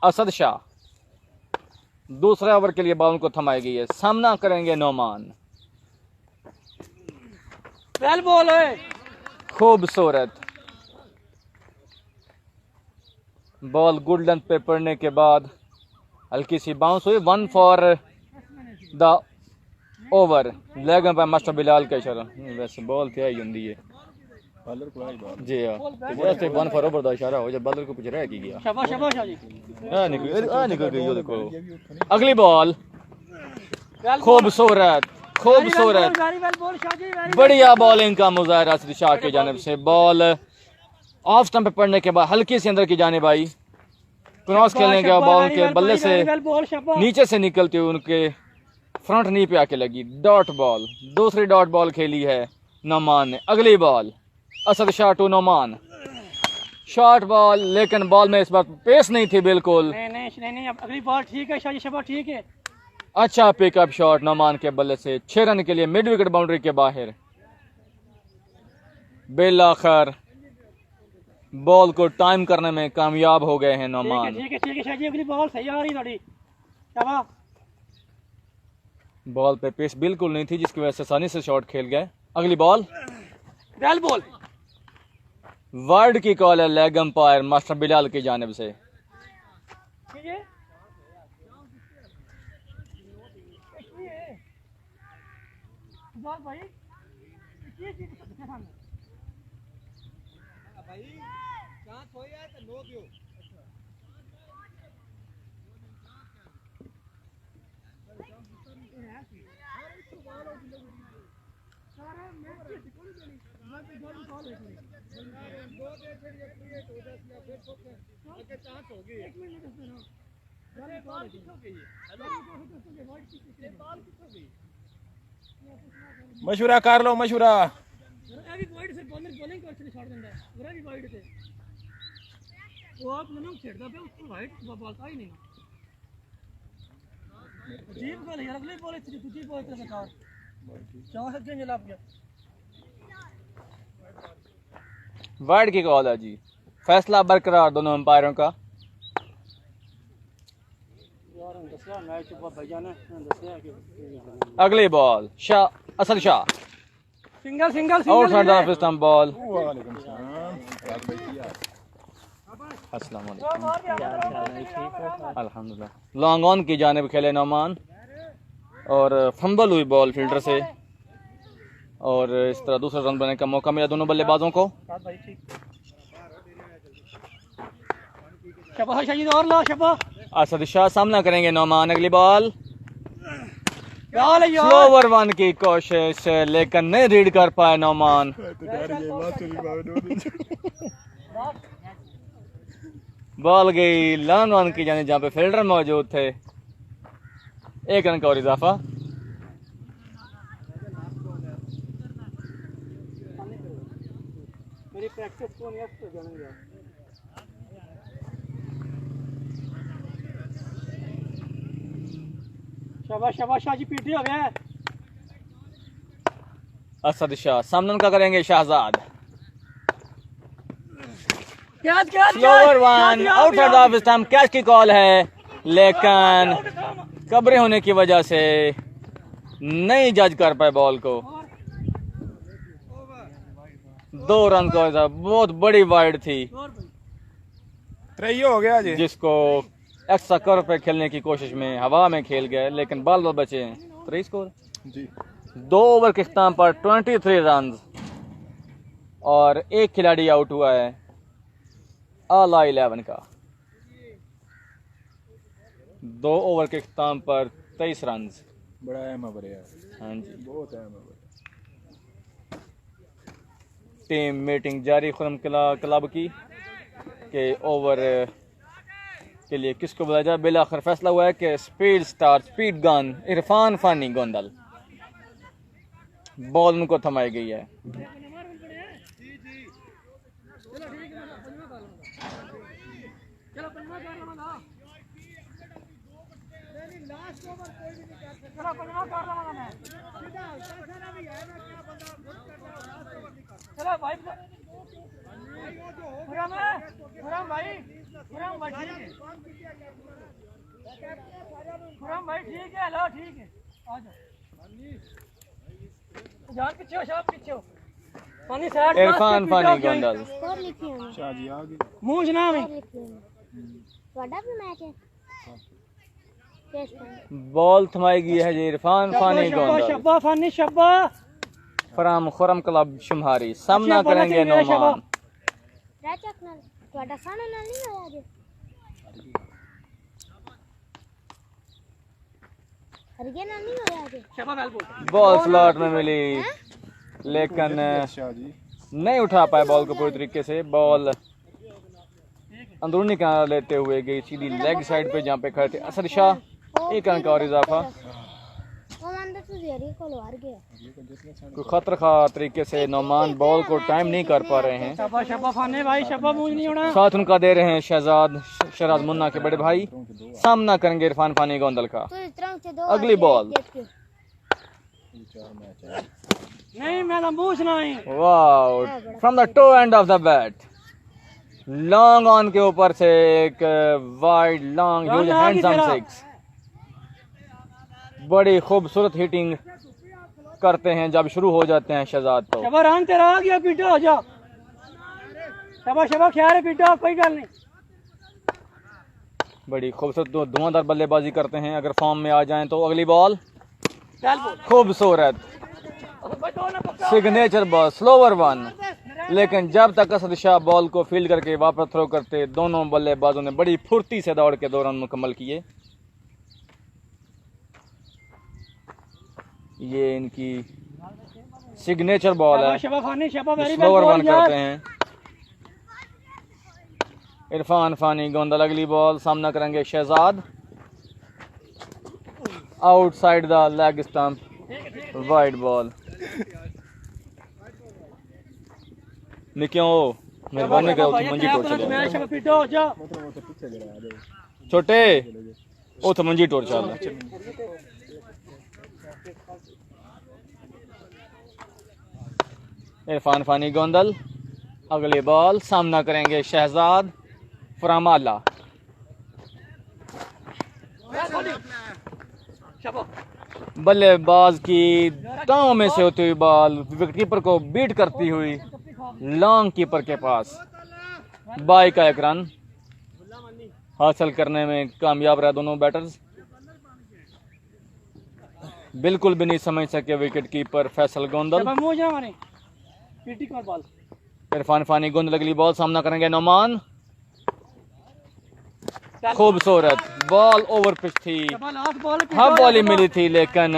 असद शाह दूसरे ओवर के लिए बॉल को थमाई गई है। सामना करेंगे नोमान। वेल बॉल है। खूबसूरत बॉल गुड लेंथ पे पड़ने के बाद हल्की सी बाउंस हुई। 1 फॉर द ओवर। लेग पे मास्टर बिलाल का इशारा। वैसे बॉल क्या ही होंगी है बॉलर को आई बात जी हाँ। वैसे 1 फॉर ओवर का इशारा हो जब बॉलर को पीछे रह की गया। शाबाश शाबाश शाजी। निकल गई। देखो अगली बॉल खूबसूरत खूबसूरत very well ball Shaji. Very बढ़िया बॉलिंग का मुजाहरा असद शाह की जानिब से। बॉल ऑफ स्टंप पे पड़ने के बाद हल्की सी अंदर की जानिब आई। क्रॉस खेलने के बॉल के बल्ले से बॉल शाबाश। नीचे से निकलती हुई उनके फ्रंट नी पे आके लगी। Dot ball. दूसरी डॉट बॉल खेली है नोमान ने। अगली ball Asad Shah to Noman. Short ball लेकिन बॉल में इस बार पेस नहीं थी बिल्कुल। नहीं अगली बॉल ठीक है शाजी शाबाश ठीक है। अच्छा पिकअप शॉट नोमान के बल्ले से। 6 रन के लिए मिड विकेट बाउंड्री के बाहर। बिल आखिर बॉल को टाइम करने में कामयाब हो गए हैं नोमान। ठीक है शाजी अगली बॉल सही आ रही थोड़ी। शाबाश। बॉल पे पेस बिल्कुल नहीं थी जिसकी वजह से आसानी से शॉट खेल गए। अगली बॉल वेल बॉल। वर्ड की कॉल है लेग अंपायर मास्टर बिलाल की जानिब से। ठीक है भाई ये चीज भाई चांस हो जाए तो नो दियो। मशवरा कर लो मशवरा। से बॉलिंग को एक्चुअली छोड़ देता है पूरा भी वाइड से वो आप ना छेड़ता पे उसको वाइड बॉल का ही नहीं। अजीब गल यार अगली बॉल इतनी दूसरी बॉल इतने बेकार चांस अगे जला गया। वर्ड की कॉल है जी। फैसला बरकरार दोनों अंपायरों का। मैच भाईजान ने अगली ball Shah Asad Shah. Single single outside the off stump ball. वालेकुम सलाम। अस्सलाम वालेकुम। अल्हम्दुलिल्लाह। लॉन्ग ऑन की जानिब खेले नोमान और फंबल हुई बॉल फील्डर से और इस तरह दूसरा रन बनाने का मौका मिला दोनों बल्लेबाजों को। शाबाश शाहिद और ला शाबाश। असद शाह सामना करेंगे नोमान। अगली बॉल यार स्लोवर वन की कोशिश लेकिन नहीं रीड कर पाए नोमान। बॉल गई लॉन्ग ऑन की जाने जहाँ पे फील्डर मौजूद थे। 1 रन का और इजाफा। मेरी प्रैक्टिस को नहीं तो जानेंगे। शाबाश शाबाश शाह जी पीटी हो गया। असद शाह सामना का करेंगे Shahzad. Catch catch slower one outside off stump. Catch की कॉल है लेकिन कब्रे होने की वजह से नहीं जज कर पाए बॉल को। 2 रन का बहुत बड़ी वाइड थी हो गया जी। जिसको एक्स्ट्रा कर पे खेलने की कोशिश में हवा में खेल गए लेकिन बाल बाल बचे हैं। 3 स्कोर जी। 2 ओवर के इख्तिताम पर 23 रन और एक खिलाड़ी आउट हुआ है आला 11 का। 2 ओवर के इख्तिताम पर 23 रन। बड़ा अहम ओवर है यार। हाँ जी। बहुत अहम ओवर। टीम मीटिंग जारी खुरम क्लब की के ओवर के लिए किसको बुलाया जाए। बिल आखिर फैसला हुआ है कि speed star speed gun Irfan Fani Gondal ball उनको थमाई गई है। चलो भाई भाई खुरम भाई ठीक है, हेलो ठीक है, आ जाओ जान पीछे हो, शाह पीछे हो, पानी साइड इरफान फानी गोंदल स्कोर लिखी है शाह जी आ गए मुंह जनाब है लिखी है ਤੁਹਾਡਾ भी मैच है किस टाइम बॉल थमाएगी है जी इरफान फानी गोंदल शब्बा फानी शब्बा फ्राम खुरम क्लब शुमारी। सामना करेंगे नोमान। राचक नाल ਤੁਹਾਡਾ ਸਾਹਮਣੇ ਨਾਲ ਨਹੀਂ ਹੋਇਆ ਜੇ हरगे नाल नहीं होया जे शब्बा वेल बोल बॉल स्लॉट में मिली लेकिन शाह जी नहीं उठा पाए बॉल को पूरी तरीके से। बॉल अंदरूनी किनारा लेते हुए गई सीधी लेग साइड पे जहाँ पे खड़े थे असद शाह। एक रन का और इजाफा। वो मंदर से जेरी को हार गया कोई खतरखा तरीके से नोमान बॉल को टाइम नहीं कर पा रहे हैं। शब्बा शब्बा फाने भाई शब्बा मुंह नहीं होना। साथ उनका दे रहे हैं शहजाद मुन्ना के बड़े भाई। सामना करेंगे इरफान फानी गोंदल का। तो इस तरह से दो अगली बॉल। नहीं मेरा मुंह नहीं वाह from the toe end of the bat long on के ऊपर से एक wide long huge handsome six. बड़ी खूबसूरत हिटिंग करते हैं जब शुरू हो जाते हैं शहजाद। तो शब्बा रन तेरा आ गया, पीटो हो जा। शब्बा शब्बा ख्याल है, पीटो कोई गल नहीं। बड़ी खूबसूरत धुआंधार बल्लेबाजी करते हैं अगर फॉर्म में आ जाएं तो। अगली बॉल चल बोल खूबसूरत सिग्नेचर बॉल स्लोवर वन। लेकिन जब तक असद शाह बॉल को फील्ड करके वापस थ्रो करते दोनों बल्लेबाजों ने बड़ी फुर्ती से दौड़ के 2 रन मुकम्मल किए। ये इनकी सिग्नेचर बॉल है। शब्बा फानी शब्बा वेरी स्लोवर वन वेल करते हैं इरफान फानी गोंदल। अगली बॉल सामना करेंगे Shahzad. Outside the leg stump wide ball. निक्यों मेहरबानी करो तुम मंजी टोड़ चलो। मैं शब्बा पीटो हो जा। छोटे उठ मंजी टोड़ चल। इरफान फानी गोंदल। अगली बॉल सामना करेंगे शहजाद फ्रामाला। बल्लेबाज की टांगों में से होती हुई बॉल विकेटकीपर को बीट करती हुई लॉन्ग कीपर के पास। बाई का एक रन हासिल करने में कामयाब रहे दोनों बैटर्स। बिल्कुल भी नहीं समझ सके विकेट कीपर फैसल गोंदल। शब्बा मुंह जा मारे पीटी को बॉल। इरफान फानी गोंदल। अगली बॉल सामना करेंगे नोमान। खूबसूरत बॉल ओवर पिच थी। शब्बा लास्ट बॉल हाँ बॉल ही मिली थी लेकिन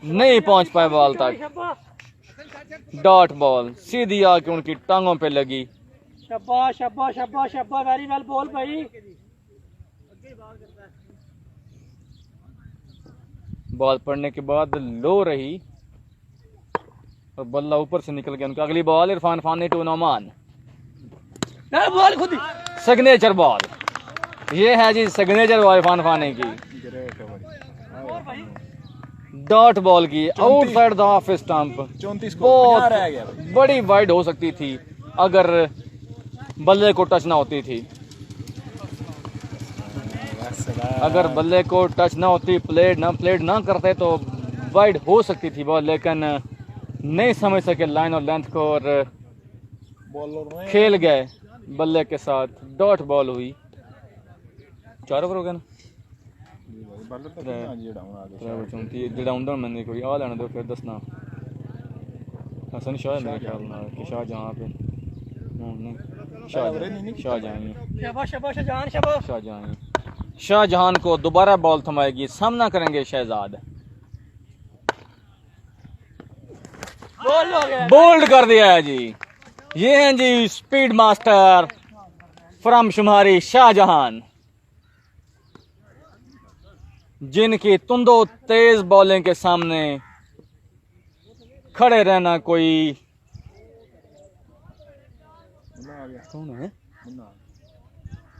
नहीं पहुंच पाए बॉल तक। शब्बा डॉट बॉल सीधी आके उनकी टांगों पे लगी। शब्बा शब्बा शब्बा शब्बा वेरी वेल बॉल भाई। बॉल पड़ने के बाद लो रही और बल्ला ऊपर से निकल गया उनका। अगली बॉल इरफान फानी टू नोमान। ना बॉल खुद ही सिग्नेचर बॉल। ये है जी सिग्नेचर बॉल इरफान फानी की। डॉट बॉल की आउटसाइड द ऑफ स्टंप। 34 को 50 रह गया भाई। बड़ी वाइड हो सकती थी अगर बल्ले को टच ना होती थी। अगर बल्ले को टच ना होती प्लेड ना करते तो वाइड हो सकती थी बॉल। लेकिन नहीं समझ सके लाइन और लेंथ को और बॉलर खेल गए बल्ले के साथ। डॉट बॉल हुई। 4 ओवर हो गया ना। बॉलर तो कितना जेड़ा आ गया। त्रैवे चौंती जेड़ा उंदा मैंने कोई आ लेने दो फिर दसना। हसन शाह मेरे ख्याल में कि शाहजहां पे नहीं शाहजहां शब्बा शाहजहान शब्बा शाहजहान को दोबारा बॉल थमाएगी। सामना करेंगे शहजाद। बॉल हो गया। बोल्ड कर दिया है जी। ये हैं जी स्पीड मास्टर फ्रॉम शुमारी शाहजहान जिनकी तुंदो तेज बॉलिंग के सामने खड़े रहना कोई कौन है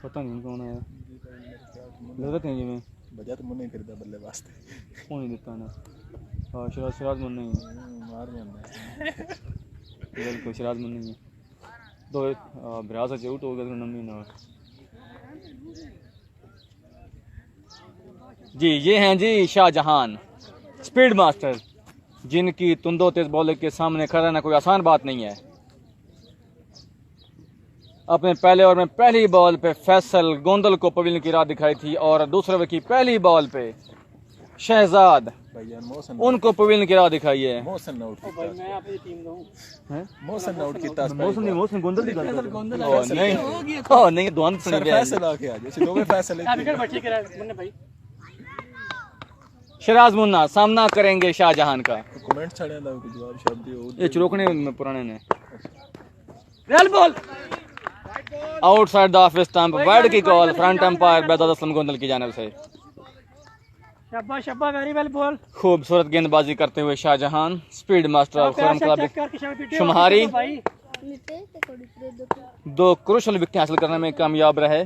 पता नहीं कौन है। लगता है जी मैं बजा तो मुन्ने करदा बल्ले वास्ते कौन ही देता ना। हाँ शराज मुन्ना ही मार जांदा बिल्कुल शराज मुन्ना ही तो ब्रास से आउट हो गया तो नमी ना जी ये हैं जी शाहजहान स्पीड मास्टर, जिनकी तुंदो तेज बॉलर के सामने खड़ा रहना कोई आसान बात नहीं है। अपने पहले ओवर में पहली बॉल पे फैसल गोंदल को पवेलियन की राह दिखाई थी और दूसरे ओवर की पहली बॉल पे शहजाद भाईजान मोहसिन उनको पवेलियन की राह दिखाई है। मोहसिन आउट ओ भाई मैं अपनी टीम दूं। मोहसिन आउट किया मोहसिन गोंदल की गोंदल नहीं ओ नहीं दुआन सर फैसल आके आ जैसे दो फैसल आ विकेट बची करा मुन्ने भाई। शराज मुन्ना सामना करेंगे शाहजहान का। कमेंट छड़े दा कोई जवाब शब्द हो ये चुरोकने में पुराने ने रेल ball outside the off stump, wide की कॉल फ्रंट अंपायर बेदाद असलम गोंदल की जानिब से। शाबाश शाबाश वेरी वेल बॉल। खूबसूरत गेंदबाजी करते हुए Shahjahan speed master of Khurram club Shumari मिटे ते कोड़ी दे दो 2 क्रूशल विकेट हासिल करने में कामयाब रहे।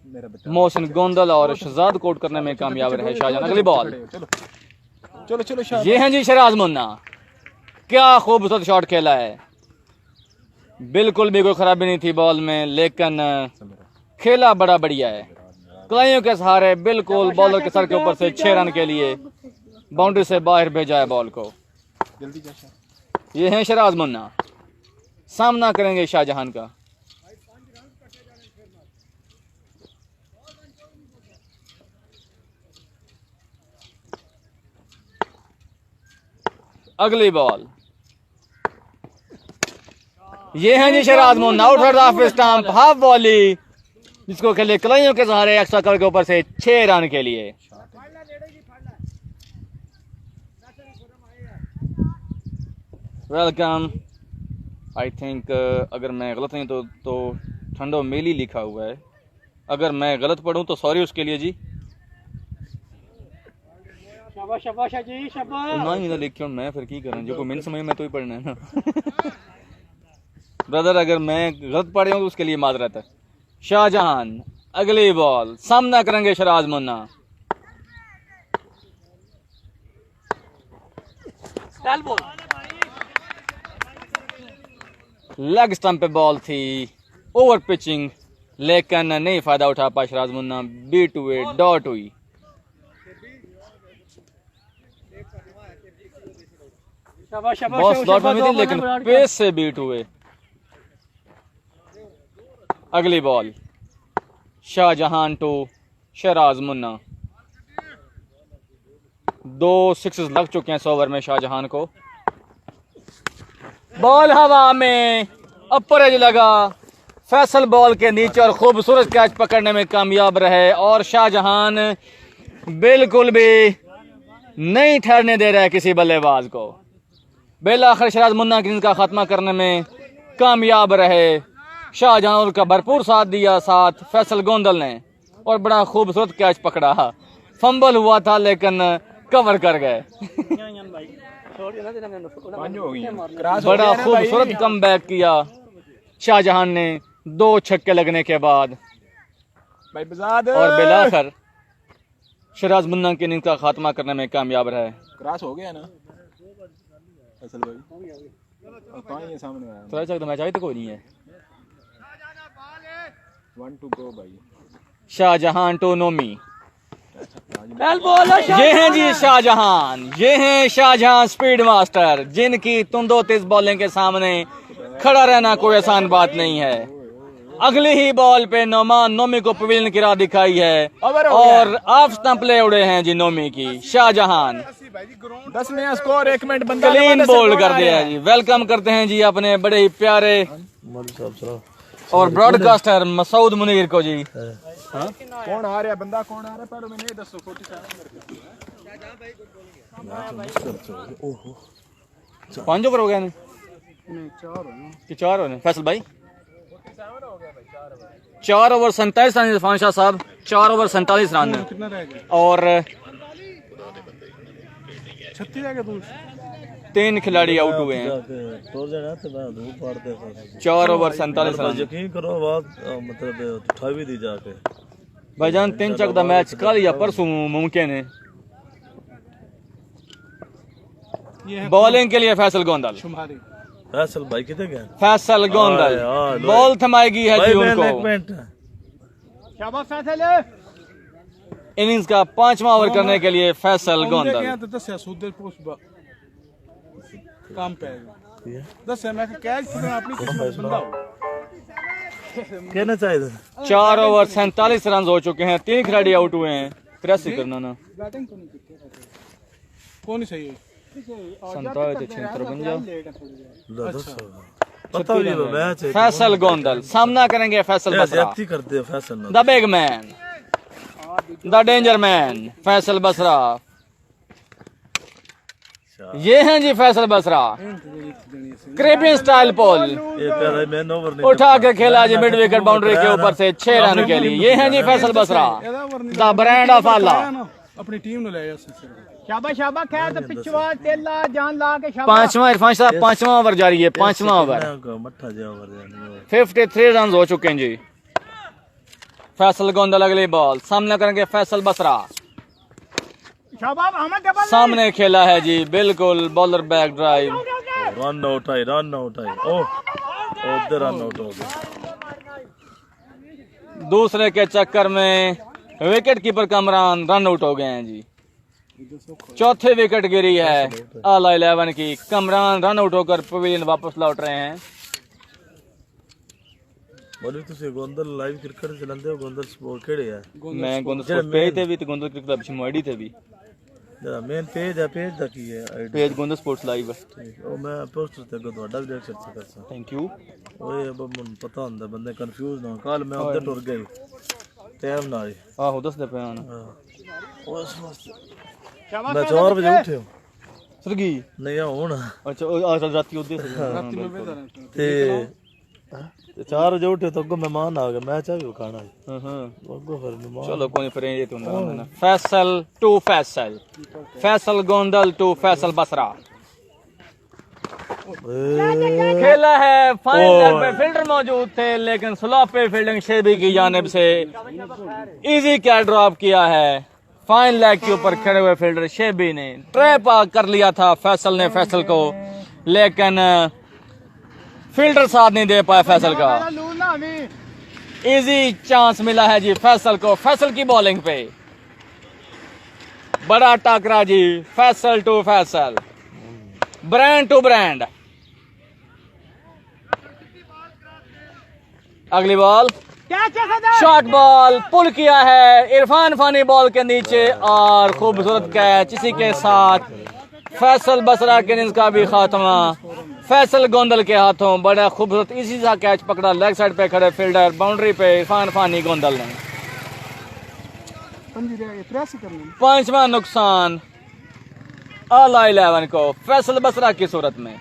मेरा बेटा मोहसिन गोंदल और शहजाद कोट करने में कामयाब रहे शाहजहान। अगली बॉल चलो चलो चलो शाह ये हैं जी शराज मुन्ना, क्या खूबसूरत शॉट खेला है। बिल्कुल भी कोई खराबी नहीं थी बॉल में, लेकिन खेला बड़ा बढ़िया है। कलाइयों के सहारे बिल्कुल बॉलर के सर के ऊपर से 6 रन के लिए बाउंड्री से बाहर भेजा है बॉल को। जल्दी जा शाह। ये हैं शराज मुन्ना, सामना करेंगे शाहजहान का। अगली बॉल ये हैं जी Sharaz Munna, outside off stump half volley, जिसको खेले कलाइयों के सहारे एक्स्ट्रा कवर के ऊपर से 6 रन के लिए। वेलकम। आई थिंक अगर मैं गलत नहीं तो ठंडो मेली लिखा हुआ है। अगर मैं गलत पढ़ूं तो सॉरी उसके लिए जी। शाबाश शाबाश जी शाबाश। ना ही ना लिखियो मैं फिर की करूं, जो को मैंने समझ में तो ही पढ़ना है ना। ब्रदर अगर मैं गलत पढ़ हूं तो उसके लिए माजरत है। शाहजहान अगली बॉल सामना करेंगे शराज मुन्ना। रेल बॉल लेग स्टंप पे बॉल थी, ओवर पिचिंग, लेकिन नहीं फायदा उठा पाया शराज मुन्ना। बीट हुए, डॉट हुई। शाबाश शाबाश। बॉस डॉट में भी थी लेकिन पेस से बीट हुए। अगली ball Shahjahan to Sharaz Munna. 2 sixes लग चुके हैं इस ओवर में शाहजहान को। बॉल हवा में, अपर एज लगा, फैसल बॉल के नीचे और खूबसूरत कैच पकड़ने में कामयाब रहे। और शाहजहान बिल्कुल भी नहीं ठहरने दे रहा है किसी बल्लेबाज को। बेलाखिर शराज मुन्ना की इनका खात्मा करने में कामयाब रहे। शाहजहां उनका भरपूर साथ दिया, साथ फैसल गोंदल ने, और बड़ा खूबसूरत कैच पकड़ा। फंबल हुआ था लेकिन कवर कर गए। पांच हो गई क्रॉस हो बड़ा गया ना भाई। खूबसूरत कमबैक किया शाहजहान ने 2 छक्के लगने के बाद। भाई बजाद और बेलाखिर शराज मुन्ना के इनिंग्स का खात्मा करने में कामयाब रहे। क्रॉस हो गया ना असल भाई। अब कहां ये सामने आया। तो ऐसा तो मैच आई तो कोई नहीं है। 1 to go भाई। Shahjahan to Nomi. Rail ball ये हैं जी शाहजहान, ये हैं शाहजहां स्पीड मास्टर, जिनकी तुंदो तेज बॉलिंग के सामने खड़ा रहना कोई आसान बात नहीं है। अगली ही बॉल पे नोमान नोमी को पवेलियन की राह दिखाई है और ऑफ स्टंप ले उड़े हैं जी नोमी की। शाहजहान 10 नया स्कोर 1 मिनट बंदा क्लीन बोल्ड कर दिया जी। वेलकम करते हैं जी अपने बड़े ही प्यारे और ब्रॉडकास्टर मसूद मुनीर को जी। कौन आ रहा है बंदा, कौन आ रहा है पहले मैंने दसो। 5 ओवर हो गए ने? 4 हो गए। फैसल भाई 4 ओवर 47 रन इरफान शाह साहब, 4 ओवर 47 रन और 36 रह गए तू। 3 खिलाड़ी आउट हुए हैं। 4 ओवर 47 रन। यकीन करो बात मतलब 28 दी जाके भाईजान 3 चक दा मैच कल या परसों मुमकिन है। बॉलिंग के लिए फैसल गोंदल। फैसल भाई कितने गए फैसल गोंदल बॉल थमाएगी है जी उनको। शाबाश फैसल। इनिंग्स का 5वां ओवर करने के लिए फैसल गोंदल। तो दस सूदे काम पे दस मैं कैच अपनी बंदा हो कहना चाहिए 4 ओवर 47 रन हो चुके हैं, 3 खिलाड़ी आउट हुए हैं। 83 करना ना बैटिंग कौन सही है 57 पता भी नहीं मैच है फैसल गोंदल सामना करेंगे फैसल बसरा। ज्यादती करते हैं Faisal the big man, the danger man Faisal Basra. ये हैं जी Faisal Basra. Creeping style pole ये पहले मैन ओवर नहीं उठा के खेला जी मिड विकेट बाउंड्री के ऊपर से 6 रन के लिए। ये हैं जी Faisal Basra, the brand of Allah. अपनी टीम नु ले आया शाबाश शाबाश खैर तो पिछवा तेला जान ला के शाबाश। 5वां इरफान साहब 5वां ओवर जारी है। 5वां ओवर मट्ठा जा ओवर जानी 53 रन हो चुके हैं जी। फैसल गोंदल अगली बॉल सामना करेंगे फैसल बसरा। शाबाश अहमद डबल सामने खेला है जी बिल्कुल bowler back drive. Run out आई ओ उधर रन आउट हो गया। दूसरे के चक्कर में wicket keeper Kamran run out हो गए हैं जी। चौथे विकेट गिरी है आला 11 की। कमरान रन आउट होकर पवेलियन वापस लौट रहे हैं। बोले तुसी गोंदल लाइव क्रिकेट चलाते हो गोंदल स्पोर्ट केड़े है मैं गोंदल स्पोर्ट पेज थे भी तो गोंदल क्रिकेट क्लब मोड़ी थे भी। जरा मेन पेज है पेज दा की है ID page Gondal sports live. ओ मैं पोस्टर ते को ਤੁਹਾਡਾ ਵੀ ਦੇਖ सकता थैंक यू। ओए अब मन पता ਹੁੰਦਾ ਬੰਦੇ ਕੰਫਿਊਜ਼ ਨਾ ਕੱਲ ਮੈਂ ਉੱਧਰ ਟੁਰ ਗਈ ਟਾਈਮ ਨਾਲ ਆਹੋ ਦੱਸਦੇ ਪਏ ਹਨ। ਉਸ ਵਾਸਤੇ ਮੈਂ 4 ਵਜੇ ਉੱਠਿਆ ਸਰਗੀ ਨਹੀਂ ਹੁਣ ਅੱਛਾ ਅੱਜ ਰਾਤੀ ਉਹਦੇ ਤੇ 4 ਵਜੇ ਉੱਠੇ ਤਾਂ ਅੱਗੋਂ ਮਹਿਮਾਨ ਆ ਗਏ ਮੈਂ ਚਾਹ ਵੀ ਖਾਣਾ ਹਾਂ ਹਾਂ ਅੱਗੋਂ ਫਿਰ ਮਹਿਮਾਨ चलो कोई फिर ये तो ना फैसल टू फैसल, फैसल गोंदल टू फैसल बसरा। खेला है फाइनल लेग पे फील्डर मौजूद थे लेकिन स्लो पे फील्डिंग शेबी की जानिब से इजी कैच ड्रॉप किया है। फाइन लेग के ऊपर खड़े हुए फील्डर शेबी ने ट्रैप कर लिया था फैसल ने फैसल को, लेकिन फील्डर साथ नहीं दे पाया फैसल का। इजी चांस मिला है जी फैसल को। फैसल की बॉलिंग पे बड़ा टाकरा जी Faisal to Faisal, brand to brand. अगली बॉल शॉर्ट बॉल पुल किया है इरफान फानी बॉल के नीचे और खूबसूरत कैच। इसी के साथ फैसल बसरा के इनिंग्स का भी खात्मा फैसल गोंदल के हाथों। बड़ा खूबसूरत इसी सा कैच पकड़ा लेग साइड पे खड़े फील्डर बाउंड्री पे इरफान फानी गोंदल ने। 5वां नुकसान आला 11 को फैसल बसरा की सूरत में,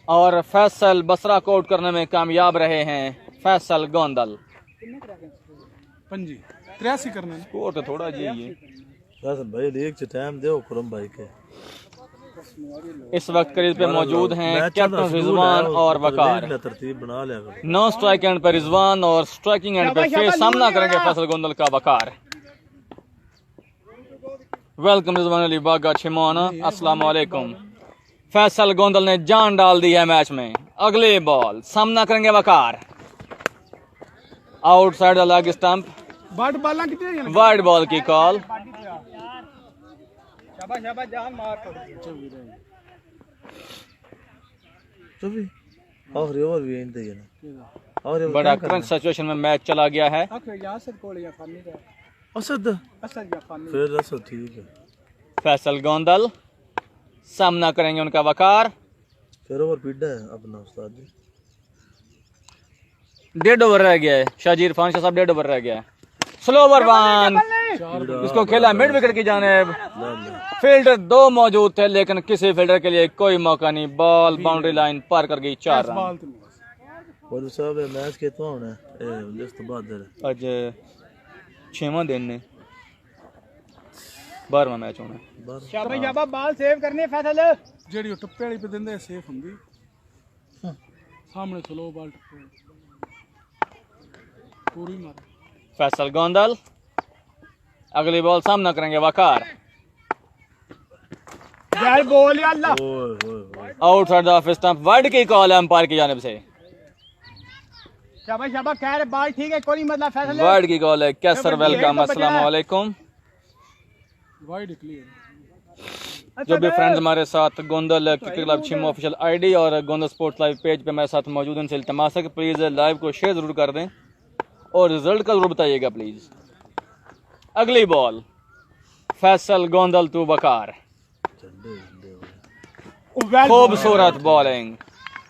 और फैसल बसरा को आउट करने में कामयाब रहे हैं फैसल गोंदल। 83 करना स्कोर तो थोड़ा जी ये फैसल भाई लीग च टाइम दो खुरम भाई के। इस वक्त क्रीज पे मौजूद हैं कैप्टन रिजवान और वकार। तरतीब बना लिया करो। नो स्ट्राइक एंड पे रिजवान और स्ट्राइकिंग एंड पे फिर सामना करेंगे फैसल गोंदल का वकार। वेलकम रिजवान अली बागा छिमोना, अस्सलाम वालेकुम। फैसल गोंदल ने जान डाल दी है मैच में। अगली बॉल सामना करेंगे वकार। आउटसाइड द लेग स्टंप, बाट बाला कितने वाइड बॉल की कॉल। शाबाश शाबाश जान मार चुपी आखिरी ओवर भी इंतै है ना और बड़ा क्रंच सिचुएशन में मैच चला गया है। यासर कोल या फानी का असद असद या फानी फिर असद ठीक है। फैसल गोंदल सामना करेंगे उनका वकार। फिर ओवर पीड़ा है अपना उस्ताद जी। 1.5 ओवर रह गया है। शाहजी इरफान शाह साहब 1.5 ओवर रह गया है। स्लो ओवर वन, इसको खेला मिड विकेट की जानिब। फील्डर 2 मौजूद थे लेकिन किसी फील्डर के लिए कोई मौका नहीं। बॉल बाउंड्री लाइन पार कर गई। 4 रन। और साहब मैच के तो होना है जिस तो बाद आज 6वां दिन ने 12वां मैच होना है। शाबाश शाबाश बॉल सेव करनी फैसल जेडी ਉਹ ਟੱਪੇ ਵਾਲੀ पे ਦਿੰਦੇ ਸੇਫ ਹੁੰਦੀ ਸਾਹਮਣੇ ਸਲੋ ਬਾਲ ਟੱਪੇ पूरी मार। फैसल गोंदल अगली बॉल सामना करेंगे वकार। वेल बॉल या अल्लाह ओए ओए ओए outside the off stump, wide की कॉल है अंपायर की जानिब से। शाबाश शाबाश कह रहे बाल ठीक है कोई मतलब फैसला वाइड की कॉल है। कैसर वेलकम, अस्सलाम वालेकुम। Wide clear. जो भी फ्रेंड्स हमारे साथ Gondal cricket club Chhimmo official ID और गोंदल स्पोर्ट्स लाइव पेज पे हमारे साथ मौजूद हैं, उनसे इल्तमास है कि प्लीज़ लाइव को शेयर ज़रूर कर दें और रिजल्ट का जरूर बताइएगा प्लीज़। अगली बॉल फैसल गोंदल टू बकार। खूबसूरत bowling,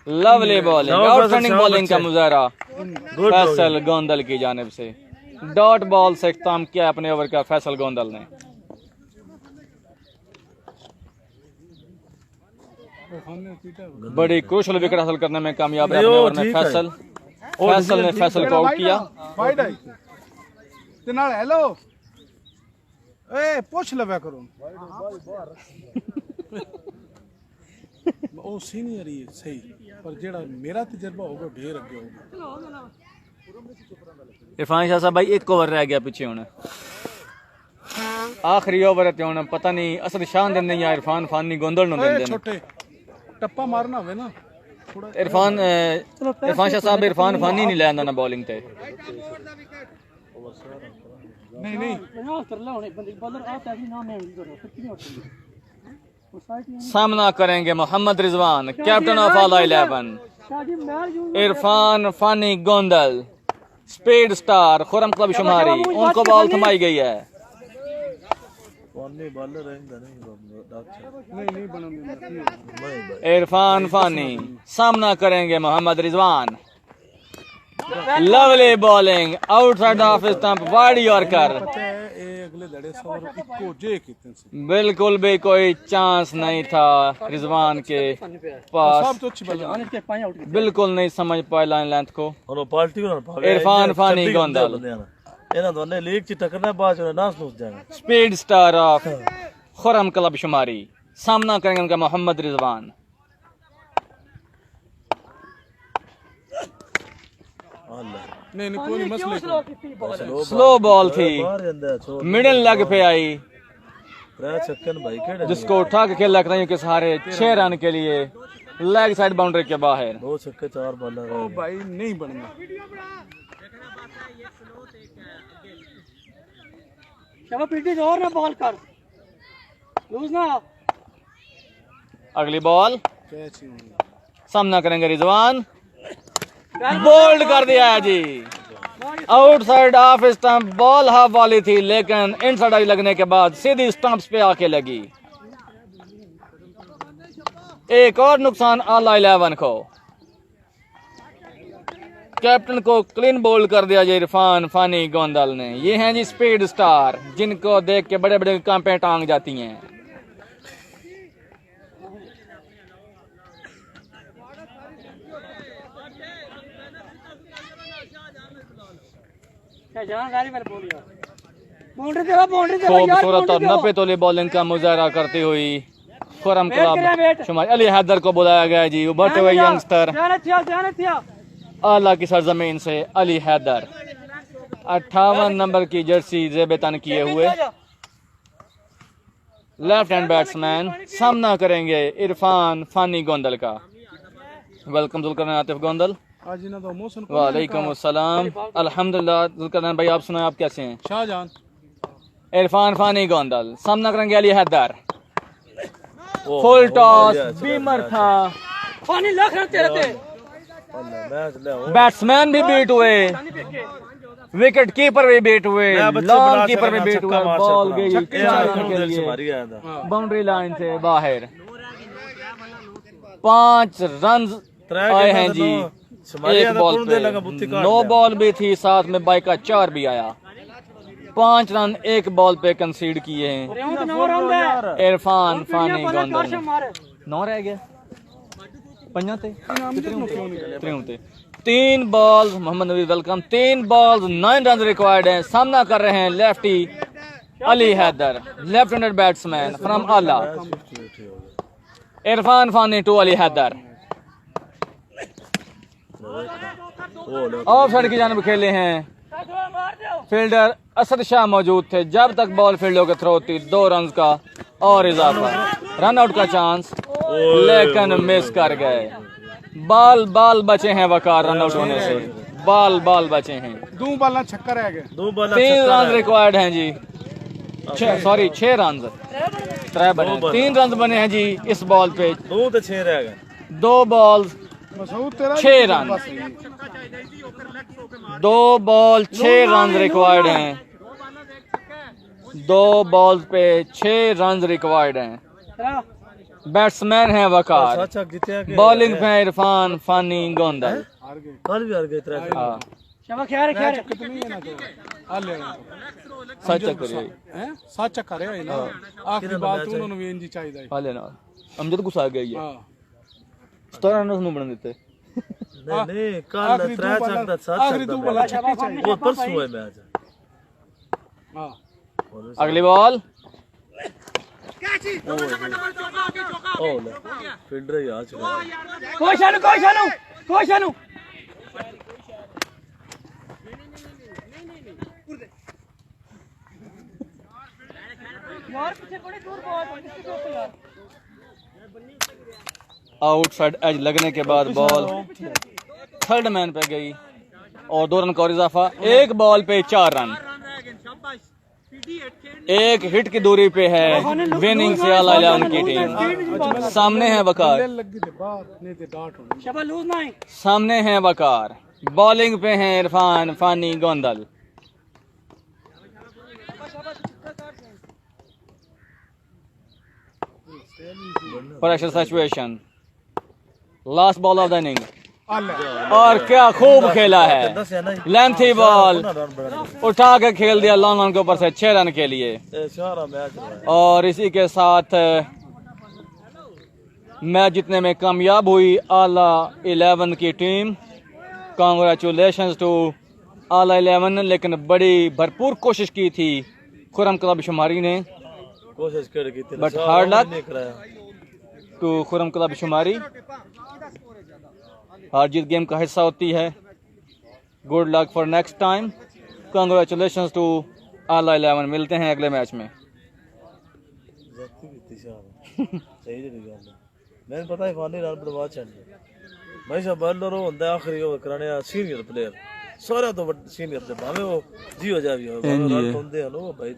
lovely bowling, outstanding bowling का मुजाहरा फैसल गोंदल की जानिब से। डॉट बॉल से इख्तिताम किया अपने ओवर का फैसल गोंदल ने। बड़ी क्रूशल विकेट हासिल करने में कामयाब है अपने ओवर में फैसल। फैसल ने फैसल को आउट किया। हेलो ए पूछ लवे करो ਉਹ ਸੀਨੀਅਰ ਹੀ ਸਹੀ ਪਰ ਜਿਹੜਾ ਮੇਰਾ ਤਜਰਬਾ ਹੋਗਾ ਢੇਰ ਅੱਗੇ ਹੋਗਾ। इरफान शाह साहब भाई एक ओवर रह गया पीछे हुण, आखिरी ओवर है हुण पता नहीं असद शान देंदे या इरफान फानी गोंदल नु देंदे छोटे टप्पा मारना होवे ना थोड़ा। इरफान शाह साहब इरफान फानी नहीं लैंदा ना बॉलिंग ते। नहीं नहीं सामना करेंगे Mohammad Rizwan, captain of all 11। Irfan Fani Gondal speed star Khurram club Shumari, उनको बॉल थमाई गई है। इरफान फानी सामना करेंगे Mohammad Rizwan. Lovely bowling outside off stump wide yorker. अगले लड़े सौर इको जे कितने से बिल्कुल भी कोई चांस नहीं था रिजवान के पास, बिल्कुल नहीं समझ पाए लाइन लेंथ को। Irfan Fani Gondal speed star of Khurram club Shumari, सामना करेंगे उनका मोहम्मद रिजवान। नहीं नहीं कोई मसले स्लो बॉल थी, मिडिल लेग पे आई, जिसको उठा के खेल लगता है कि सारे 6 रन के लिए लेग साइड बाउंड्री के बाहर। 2 छक्के 4 बॉलर ओ भाई नहीं बनना। शाबाश पीटी और ना बॉल कर लूज ना। अगली बॉल कैच ही सामना करेंगे रिजवान, बोल्ड कर दिया है जी। Outside off stump ball half volley थी लेकिन इनसाइड आई लगने के बाद सीधी स्टंप्स पे आके लगी। एक और नुकसान ऑल 11 को। कैप्टन को क्लीन बोल्ड कर दिया जी इरफान फानी गोंदल ने। ये हैं जी स्पीड स्टार, जिनको देख के बड़े बड़े कांपे टांग जाती हैं। खूबसूरत और 90 तोले बॉलिंग का मुजाहरा करती हुई खुरम क्लब शुमारी। अली हैदर को बुलाया गया जी, उभरते हुए यंगस्टर आला की सरजमीन से अली हैदर, 58 नंबर की जर्सी जेब तन किए हुए लेफ्ट हैंड बैट्समैन, सामना करेंगे इरफान फानी गोंदल का। वेलकम जुल्करनैन आतिफ गोंदल। आज ना तो मौसम वालेकुम अस्सलाम, अल्हम्दुलिल्लाह। जुल्करनैन भाई आप सुनाए, आप कैसे हैं? शाहजहान। इरफान फानी गोंदल सामना करेंगे Ali Haider. Full toss beamer था, पानी लाख रन तेरे ते बैट्समैन भी बीट हुए, विकेट कीपर भी बीट हुए, लॉन कीपर भी बीट हुए। बॉल गई 4 रन के लिए बाउंड्री लाइन से बाहर। 5 रन आए हैं जी एक बॉल पे, 9 बॉल भी थी, साथ में बाई का 4 भी आया। 5 रन एक बॉल पे कंसीड किए हैं इरफान फानी गोंदल। 9 रह गए 3 बॉल। मोहम्मद नबी वेलकम। 3 बॉल 9 रन रिक्वायर्ड हैं। सामना कर रहे हैं lefty Ali Haider, left handed batsman from आला। Irfan Fani to Ali Haider. Off side की जानिब खेले हैं, फील्डर असद शाह मौजूद थे। जब तक बॉल फील्डर के थ्रो होती 2 रन का और इजाफा, रन आउट का चांस लेकिन मिस कर गए। बाल बचे हैं वकार रन आउट होने से। बाल बाल बचे हैं। 2 बाला छक्का रह गए। 2 बाल 3 रन रिक्वायर्ड हैं जी। 6 रन 3 बने, 3 रन बने हैं जी इस बॉल पे। 2 ते 6 रह गए। 2 बॉल मसूद तेरा 6 रन, 2 बॉल 6 रन रिक्वायर्ड हैं। 2 बॉल पे 6 रन रिक्वायर्ड हैं। बैट्समैन है वकार, अच्छा जीते के बॉलिंग पे इरफान फानी गोंदल। हार गए। कल भी हार गए 3। हाँ शाबाश, ख्याल है, ख्याल है। कितनी है ना तो आ ले सच करिए हैं 7 चक्कर है ना। आखिरी बात उन्होंने भी इंजी चाहिए। हाले ना अमजद गुस्सा आ गई है। हां 17 रन उसने बना देते। नहीं नहीं कल 3 चक दा 7 आखिरी 2 बाला छक्के चाहिए। वो परसों है मैच। हां अगली बॉल ओ ले फील्डर ही आ चुका है। कोई शानू यार पीछे बड़े दूर बहुत यार। आउटसाइड एज लगने के बाद बॉल थर्ड मैन पे गई और 2 रन का और इजाफा। एक बॉल पे 4 रन, एक हिट की दूरी पे है विनिंग से आला 11 की टीम। सामने है वकार, लगी ते बाहर नहीं ते डाट होनी। शाबाश, लूज ना है। सामने है वकार, बॉलिंग पे है Irfan Fani Gondal. Pressure situation, last ball of the inning और क्या खूब खेला है। लेंथी बॉल उठा के खेल दिया लॉन्ग ऑन के ऊपर से 6 रन के लिए। सारा मैच है और इसी के साथ मैच जीतने में कामयाब हुई आला 11 की टीम। Congratulations to Aala 11। लेकिन बड़ी भरपूर कोशिश की थी खुरम क्लब शुमारी ने, कोशिश कर की थी बट हार्ड लक नहीं कराया। To Khurram club Shumari. हार जीत गेम का हिस्सा होती है। Good luck for next time. Congratulations to Aala 11। मिलते हैं अगले मैच में। जाती भी थी शाम सही जी गल है। मैंने पता है फानी रन बर्बाद चढ़ने भाई साहब बॉलर होंदा आखिरी ओवर कराने सीनियर प्लेयर सारा तो सीनियर ते भावे वो जी हो जावी हो रन होंदे हैं नो भाई।